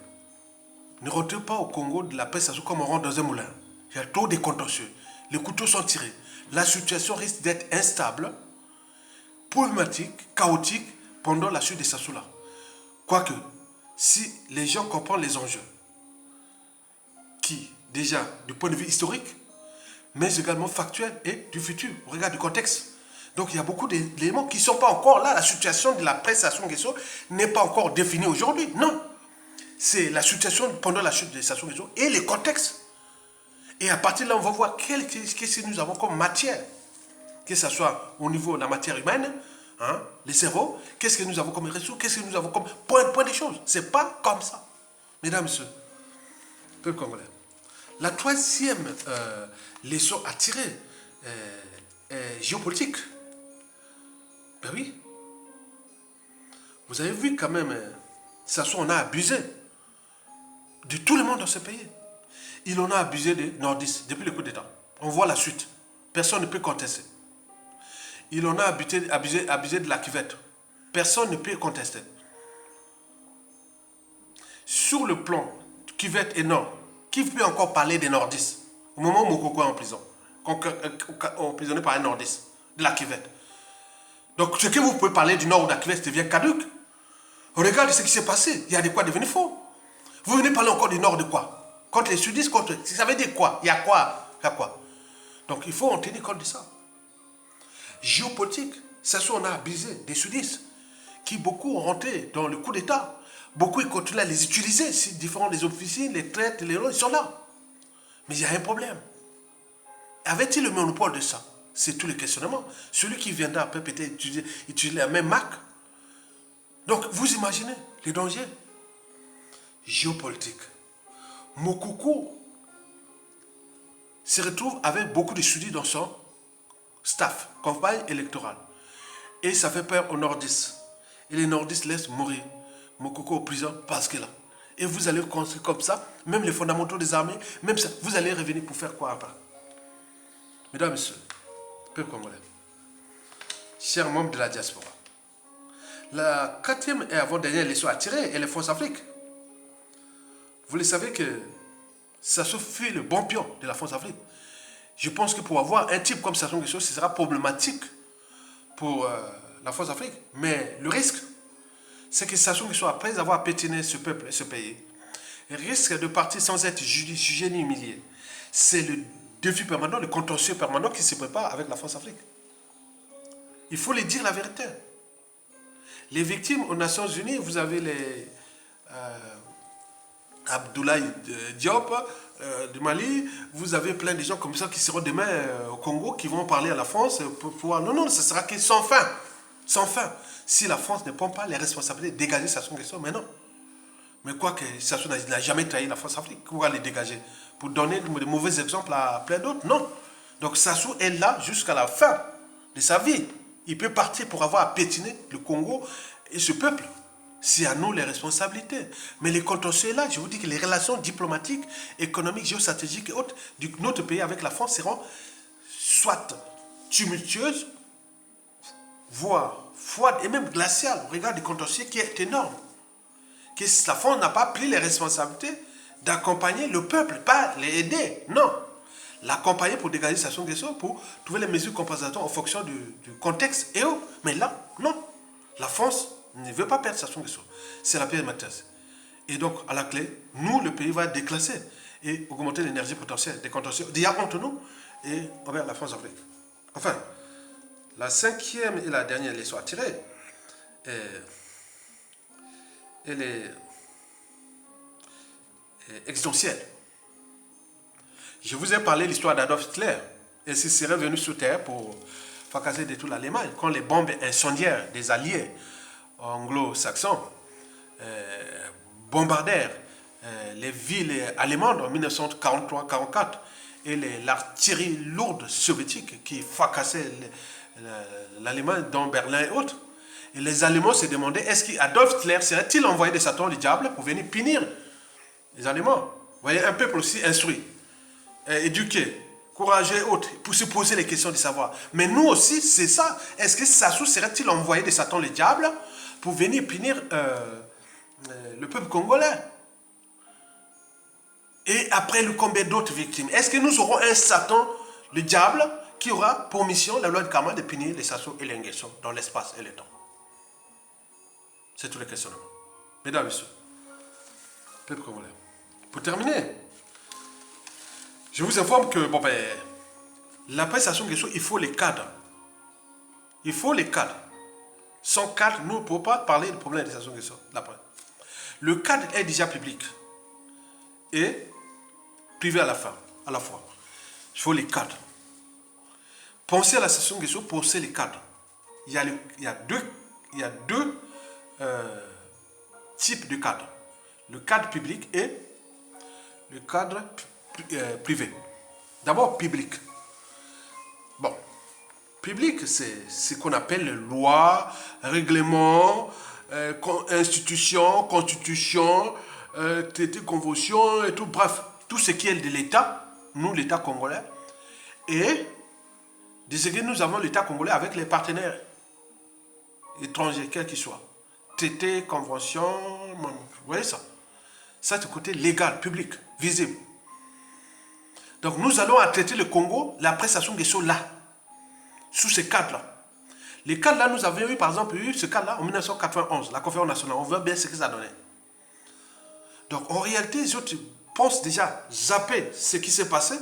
ne rentrez pas au Congo de la paix comme on rentre dans un moulin. Il y a trop de contentieux. Les couteaux sont tirés. La situation risque d'être instable, problématique, chaotique pendant la suite de Sassou-là. Quoique, si les gens comprennent les enjeux, qui, déjà, du point de vue historique, mais également factuel et du futur, au regard du contexte. Donc il y a beaucoup d'éléments qui ne sont pas encore là. La situation de la presse Sassou Nguesso n'est pas encore définie aujourd'hui. Non. C'est la situation pendant la chute de Sassou Nguesso et les contextes. Et à partir de là, on va voir qu'est-ce que nous avons comme matière. Que ce soit au niveau de la matière humaine, hein, les cerveaux, qu'est-ce que nous avons comme ressources, qu'est-ce que nous avons comme point des choses. Ce n'est pas comme ça. Mesdames, messieurs, peuple congolais. La troisième leçon à tirer est géopolitique. Ben oui. Vous avez vu quand même, Sassou, on a abusé de tout le monde dans ce pays. Il en a abusé des nordistes depuis le coup d'État. On voit la suite. Personne ne peut contester. Il en a abusé de la cuvette. Personne ne peut contester. Sur le plan cuvette et nord, qui peut encore parler des nordistes au moment où Mokoko est en prison, emprisonné par un nordiste, de la cuvette. Donc ce que vous pouvez parler du nord ou de la cuvette devient caduque. Regardez ce qui s'est passé. Il y a de quoi devenir faux. Vous venez parler encore du nord de quoi? Contre les sudistes, ça veut dire quoi? Il y a quoi? Il y a quoi? Donc il faut en tenir compte de ça. Géopolitique, Sassou on a abusé des sudistes qui beaucoup ont rentré dans le coup d'État. Beaucoup ils continuent à les utiliser. C'est différent des officiers, les traites, les rôles, ils sont là. Mais il y a un problème. Avait-il le monopole de ça? C'est tout le questionnement. Celui qui viendra après peut-être utiliser la même marque. Donc vous imaginez les dangers. Géopolitique. Mokoko se retrouve avec beaucoup de sudistes dans son staff, campagne électorale. Et ça fait peur aux nordistes. Et les nordistes laissent mourir Mokoko en prison parce que là. Et vous allez construire comme ça, même les fondamentaux des armées, même ça, vous allez revenir pour faire quoi après? Mesdames, Messieurs, peuple congolais, chers membres de la diaspora, la quatrième et avant-dernière leçon à tirer est les forces Afrique. Vous le savez que ça se fait le bon pion de la France Afrique. Je pense que pour avoir un type comme Sassou Nguesso, ce sera problématique pour la France Afrique. Mais le risque, c'est que Sassou Nguesso, après avoir pétiné ce peuple et ce pays, risque de partir sans être jugé ni humilié. C'est le défi permanent, le contentieux permanent qui se prépare avec la France Afrique. Il faut les dire la vérité. Les victimes aux Nations Unies, vous avez les Abdoulaye Diop du Mali, vous avez plein de gens comme ça qui seront demain au Congo, qui vont parler à la France pour pouvoir... Non, ce sera que sans fin. Sans fin. Si la France ne prend pas les responsabilités, dégager Sassou Nguesso, mais non. Mais quoi que Sassou n'a jamais trahi la France Afrique, pourquoi les dégager? Pour donner de mauvais exemples à plein d'autres? Non. Donc Sassou est là jusqu'à la fin de sa vie. Il peut partir pour avoir pétiné le Congo et ce peuple. C'est à nous les responsabilités. Mais les contentieux là, je vous dis que les relations diplomatiques, économiques, géostratégiques et autres de notre pays avec la France seront soit tumultueuses, voire froides et même glaciales. Regarde le contentieux qui est énorme. Que la France n'a pas pris les responsabilités d'accompagner le peuple, pas les aider. Non. L'accompagner pour dégager Sassou Nguesso, pour trouver les mesures compensatoires en fonction du contexte et autres. Mais là, non. La France ne veut pas perdre Sassou Nguesso. C'est la pire maîtresse. Et donc, à la clé, nous, le pays va être déclassé et augmenter l'énergie potentielle des contentieux d'il y a entre nous et envers la France-Afrique. Enfin, la cinquième et la dernière leçon à tirer, elle est existentielle. Je vous ai parlé de l'histoire d'Adolf Hitler et s'il serait venu sur Terre pour fracasser de toute l'Allemagne, quand les bombes incendiaires des Alliés anglo-saxons bombardèrent les villes allemandes en 1943-44 et l'artillerie lourde soviétique qui fracassait l'Allemagne dans Berlin et autres. Et les Allemands se demandaient, est-ce qu'Adolf Hitler serait-il envoyé de Satan le diable pour venir punir les Allemands? Vous voyez, un peuple aussi instruit, éduqué, courageux et autres, pour se poser les questions de savoir. Mais nous aussi, c'est ça. Est-ce que Sassou serait-il envoyé de Satan le diable pour venir punir le peuple congolais? Et après, combien d'autres victimes? Est-ce que nous aurons un Satan, le diable, qui aura pour mission, la loi de karma, de punir les Sassou et les Nguesso dans l'espace et le temps? C'est tout le questionnement. Mesdames et messieurs, peuple congolais. Pour terminer, je vous informe que, la presse Sassou Nguesso, il faut les cadres. Il faut les cadres. Sans cadre, nous ne pouvons pas parler du problème de Sassou Nguesso. Le cadre est déjà public et privé à la fois. Il faut les cadres. Pensez à la Sassou Nguesso, pensez les cadres. Il y a deux types de cadres. Le cadre public et le cadre privé. D'abord, public. Bon, public, c'est ce qu'on appelle loi, règlement, institution, constitution, traité, convention et tout. Bref, tout ce qui est de l'État, nous, l'État congolais, et de ce que nous avons l'État congolais avec les partenaires étrangers, quels qu'ils soient. Traité, convention, vous voyez ça? Ça, c'est le côté légal, public, visible. Donc, nous allons traiter le Congo, la prestation des choses là, sous ces cadres-là. Les cadres-là, nous avions eu, par exemple, ce cadre-là en 1991, la conférence nationale. On voit bien ce que ça donnait. Donc, en réalité, les autres pensent déjà zapper ce qui s'est passé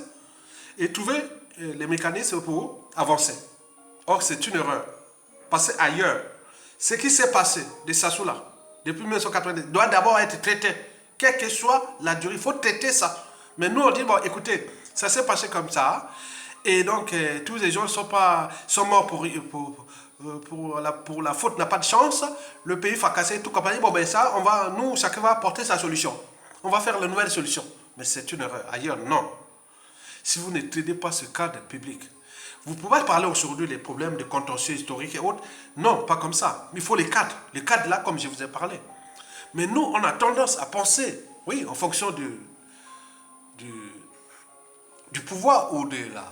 et trouver les mécanismes pour avancer. Or, c'est une erreur. Passer ailleurs. Ce qui s'est passé de Sassou-là, depuis 1990, doit d'abord être traité. Quelle que soit la durée, il faut traiter ça. Mais nous, on dit, bon, écoutez, ça s'est passé comme ça. Et donc, tous les gens sont morts pour la faute, n'a pas de chance. Le pays fracassé, tout compagnie. Bon, ben ça, nous, chacun va apporter sa solution. On va faire la nouvelle solution. Mais c'est une erreur. Ailleurs, non. Si vous ne traitez pas ce cadre public, vous pouvez parler aujourd'hui des problèmes de contentieux historiques et autres. Non, pas comme ça. Mais il faut les cadres. Les cadres là, comme je vous ai parlé. Mais nous, on a tendance à penser, oui, en fonction du pouvoir ou de la,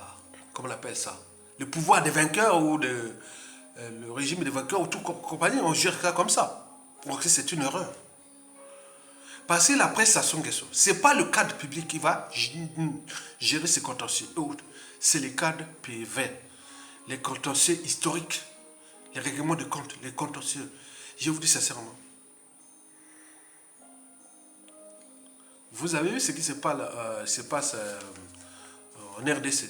comment on appelle ça, le pouvoir des vainqueurs ou le régime des vainqueurs ou tout compagnie, on gère ça comme ça. Donc c'est une erreur. Parce que la presse Sassou Nguesso, ce n'est pas le cadre public qui va gérer ces contentieux et autres. C'est les cadres privés, les contentieux historiques, les règlements de compte, les contentieux. Je vous dis sincèrement. Vous avez vu ce qui se passe en RDC.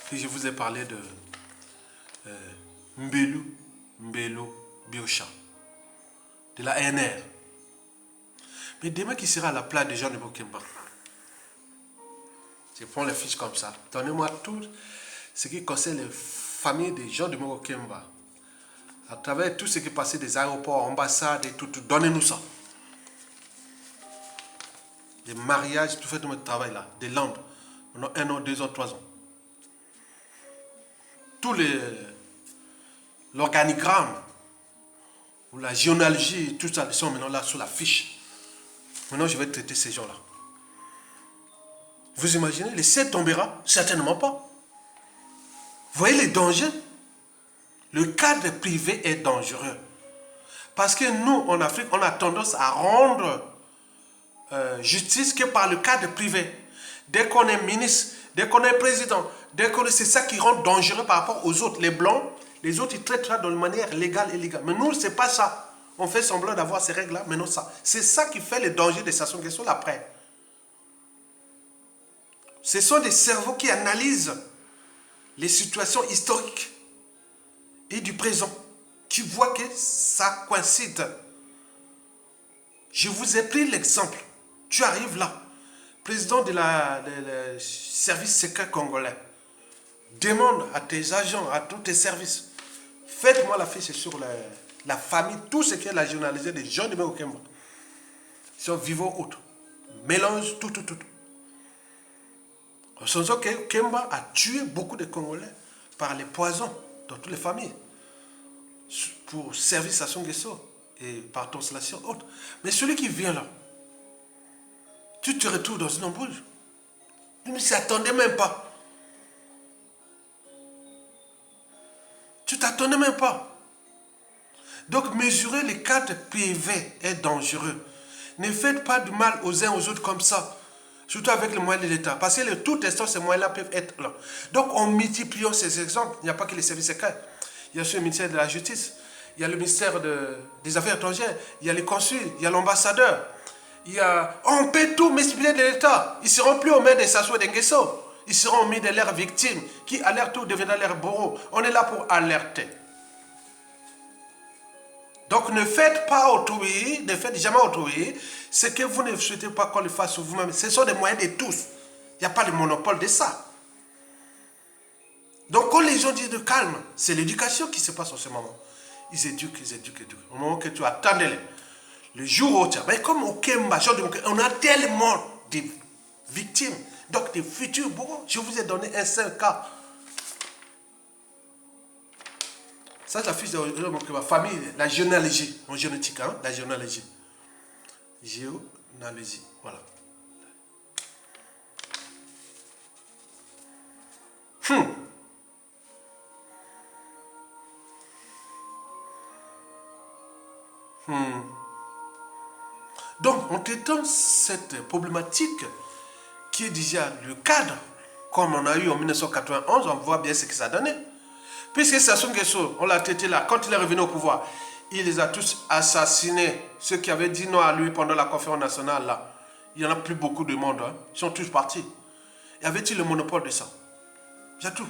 Puis je vous ai parlé de Mbelo Biocha, de la ANR. Mais demain qui sera à la place des gens de Bokemba. Je prends les fiches comme ça. Donnez-moi tout ce qui concerne les familles des gens de Bokemba. À travers tout ce qui est passé des aéroports, ambassades et tout. Donnez-nous ça. Des mariages, tout fait tout notre travail là. Des landes. Pendant 1 an, 2 ans, 3 ans. Tout l'organigramme ou la généalogie, tout ça, ils sont maintenant là sur la fiche. Maintenant, je vais traiter ces gens-là. Vous imaginez, le ciel tombera? Certainement pas. Vous voyez les dangers? Le cadre privé est dangereux. Parce que nous, en Afrique, on a tendance à rendre justice que par le cadre privé. Dès qu'on est ministre, dès qu'on est président, c'est ça qui rend dangereux par rapport aux autres. Les blancs, les autres, ils traitent ça de manière légale et illégale. Mais nous, c'est pas ça. On fait semblant d'avoir ces règles-là, mais non ça. C'est ça qui fait le danger des Sassou Nguesso après. Ce sont des cerveaux qui analysent les situations historiques et du présent, qui voient que ça coïncide. Je vous ai pris l'exemple. Tu arrives là, président de le service secret congolais. Demande à tes agents, à tous tes services, faites-moi la fiche sur la famille, tout ce qui est la journalisée des gens de Bokemba. Ils sont vivants autres. Mélange tout. Sens que Kemba a tué beaucoup de Congolais par les poisons dans toutes les familles pour servir Sassou Nguesso et par translation autre. Mais celui qui vient là, tu te retrouves dans une embrouille. Il ne s'y attendait même pas. Tu t'attendais même pas. Donc mesurer les cadres privés est dangereux. Ne faites pas du mal aux uns aux autres comme ça. Surtout avec les moyens de l'État. Parce que tout instant, ces moyens-là peuvent être là. Donc, en multipliant ces exemples, il n'y a pas que les services secrets. Il y a aussi le ministère de la Justice. Il y a le ministère des Affaires étrangères. Il y a les consuls. Il y a l'ambassadeur. On peut tout multiplier de l'État. Ils ne seront plus aux mains des Sassou et des Nguesso. Ils seront mis de leurs victimes qui alertent ou deviendront leurs bourreaux. On est là pour alerter. Donc ne faites pas autrui, ne faites jamais autrui ce que vous ne souhaitez pas qu'on le fasse vous-même. Ce sont des moyens de tous. Il n'y a pas de monopole de ça. Donc quand les gens disent de calme, c'est l'éducation qui se passe en ce moment. Ils éduquent. Au moment que tu attendais le jour où tu as... Mais comme au Kemba, on a tellement de victimes, donc des futurs bourreaux. Je vous ai donné un seul cas. Ça, c'est la fiche de ma famille, la généalogie, mon génétique, hein, la généalogie. Généalogie, voilà. Donc, en traitant cette problématique qui est déjà le cadre, comme on a eu en 1991, on voit bien ce que ça donnait. Puisque Sassou Nguesso, on l'a traité là, quand il est revenu au pouvoir, il les a tous assassinés. Ceux qui avaient dit non à lui pendant la conférence nationale là, il n'y en a plus beaucoup de monde, hein. Ils sont tous partis. Y avait-il le monopole de ça? C'est tout.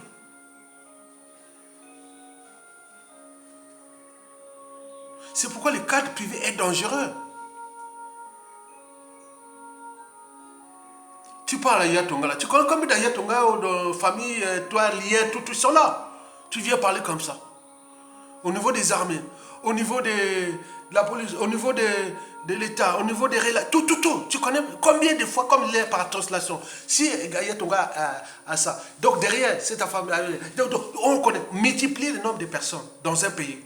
C'est pourquoi le cadre privé est dangereux. Tu parles à Yatonga là. Tu connais combien d'Ayatonga ou de famille, toi, liens, tout sont là. Tu viens parler comme ça. Au niveau des armées, au niveau de la police, au niveau de l'État, au niveau des relations, tout. Tu connais combien de fois, comme il est par translation, si Yatonga a ça. Donc derrière, c'est ta famille. Donc, on connaît, multiplier le nombre de personnes dans un pays.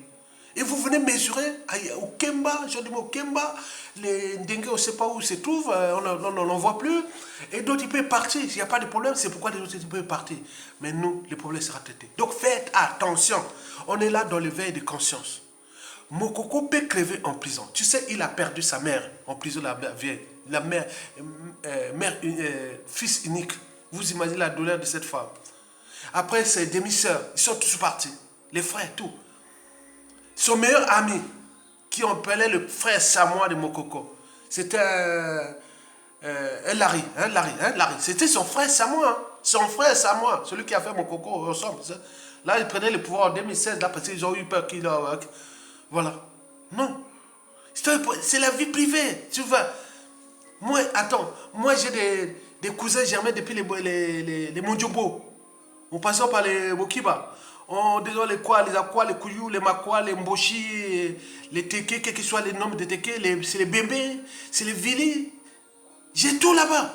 Et vous venez mesurer au Kemba, je dis au Kemba, les Ndengue, on ne sait pas où se trouvent, on n'en voit plus. Et d'autres, ils peuvent partir. S'il n'y a pas de problème, c'est pourquoi les autres, ils peuvent partir. Mais nous, le problème sera traité. Donc faites attention. On est là dans l'éveil de conscience. Mokoko peut crever en prison. Tu sais, il a perdu sa mère en prison, la mère, fils unique. Vous imaginez la douleur de cette femme. Après, ses demi-sœurs, ils sont tous partis. Les frères, tout. Son meilleur ami, qui on appelait le frère Samoa de Mokoko, c'était un Larry. C'était son frère Samoa. Hein. Son frère Samoa, celui qui a fait Mokoko ensemble. Là, il prenait le pouvoir en 2016, là, parce qu'ils ont eu peur qu'il... Voilà. Non. C'est la vie privée. Tu vois. Moi, attends. Moi, j'ai des cousins germains depuis les Mondjobo. En passant par les Bokiba. On disant les quoi, les aquas, les kouyou, les makwa, les mboshi, les teke, quels que soient les noms de teke, c'est les bébés, c'est les vili. J'ai tout là-bas.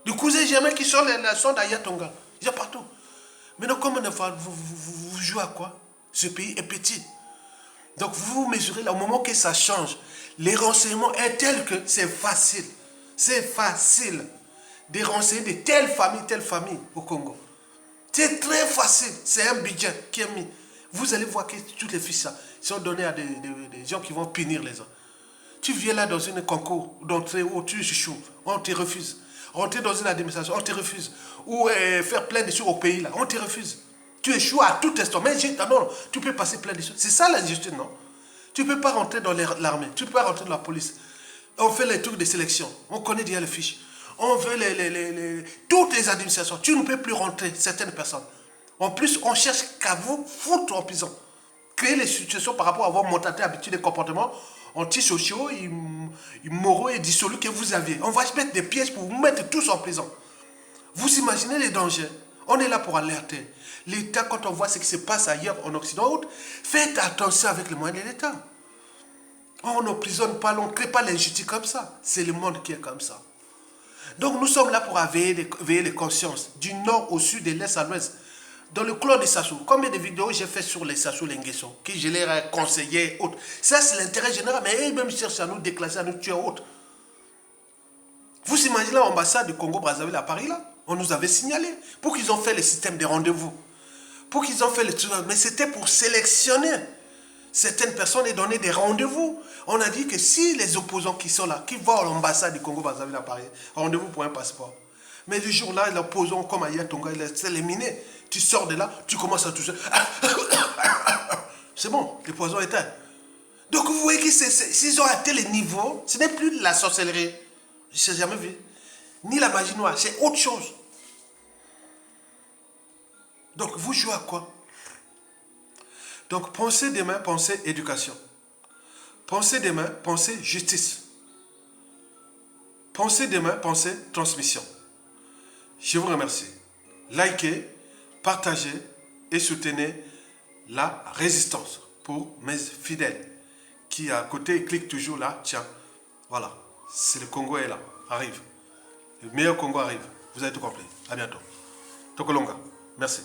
Les cousins germains qui sont la sonde à Yatonga. J'ai partout. Maintenant, comment vous jouez à quoi? Ce pays est petit. Donc, vous mesurez là, au moment que ça change, les renseignements est tel que c'est facile. C'est facile de renseigner de telle famille au Congo. C'est très facile. C'est un budget qui est mis. Vous allez voir que tous les fiches sont donnés à des gens qui vont punir les gens. Tu viens là dans un concours d'entrée où tu échoues, on te refuse. Rentrer dans une administration, on te refuse. Ou faire plein de choses au pays, là, on te refuse. Tu échoues à tout instant. Mais non, tu peux passer plein de choses. C'est ça l'injustice, non? Tu ne peux pas rentrer dans l'armée, tu ne peux pas rentrer dans la police. On fait les trucs de sélection, on connaît déjà les fiches. On veut toutes les administrations. Tu ne peux plus rentrer certaines personnes. En plus, on cherche qu'à vous foutre en prison. Créer les situations par rapport à vos mentalités, habitudes et comportements antisociaux, immoraux et dissolus que vous aviez. On va se mettre des pièges pour vous mettre tous en prison. Vous imaginez les dangers? On est là pour alerter. L'État, quand on voit ce qui se passe ailleurs en Occident, faites attention avec les moyens de l'État. On n'emprisonne pas, on ne crée pas l'injustice comme ça. C'est le monde qui est comme ça. Donc nous sommes là pour veiller les consciences, du nord au sud, de l'est à l'ouest. Dans le clan de Sassou, combien de vidéos j'ai fait sur les Sassou Nguesso, que je leur ai conseillé, autres. Ça, c'est l'intérêt général, mais eux-mêmes cherchent à nous déclasser, à nous tuer, autres. Vous imaginez l'ambassade du Congo-Brazzaville à Paris, là? On nous avait signalé, pour qu'ils ont fait le système de rendez-vous. Pour qu'ils ont fait le truc, mais c'était pour sélectionner certaines personnes et donner des rendez-vous. On a dit que si les opposants qui sont là, qui vont à l'ambassade du Congo-Brazzaville à Paris, rendez-vous pour un passeport. Mais le jour-là, l'opposant comme à Yatonga, il est éliminé. Tu sors de là, tu commences à toucher. C'est bon, le poison est éteint. Donc vous voyez que s'ils ont atteint les niveaux, ce n'est plus de la sorcellerie. Je n'ai jamais vu. Ni la magie noire, c'est autre chose. Donc, vous jouez à quoi? Donc, pensez demain, pensez éducation. Pensez demain, pensez justice. Pensez demain, pensez transmission. Je vous remercie. Likez, partagez et soutenez la résistance pour mes fidèles qui à côté cliquent toujours là. Tiens, voilà, c'est le Congo est là, arrive. Le meilleur Congo arrive. Vous avez tout compris. À bientôt. Tokolonga. Merci.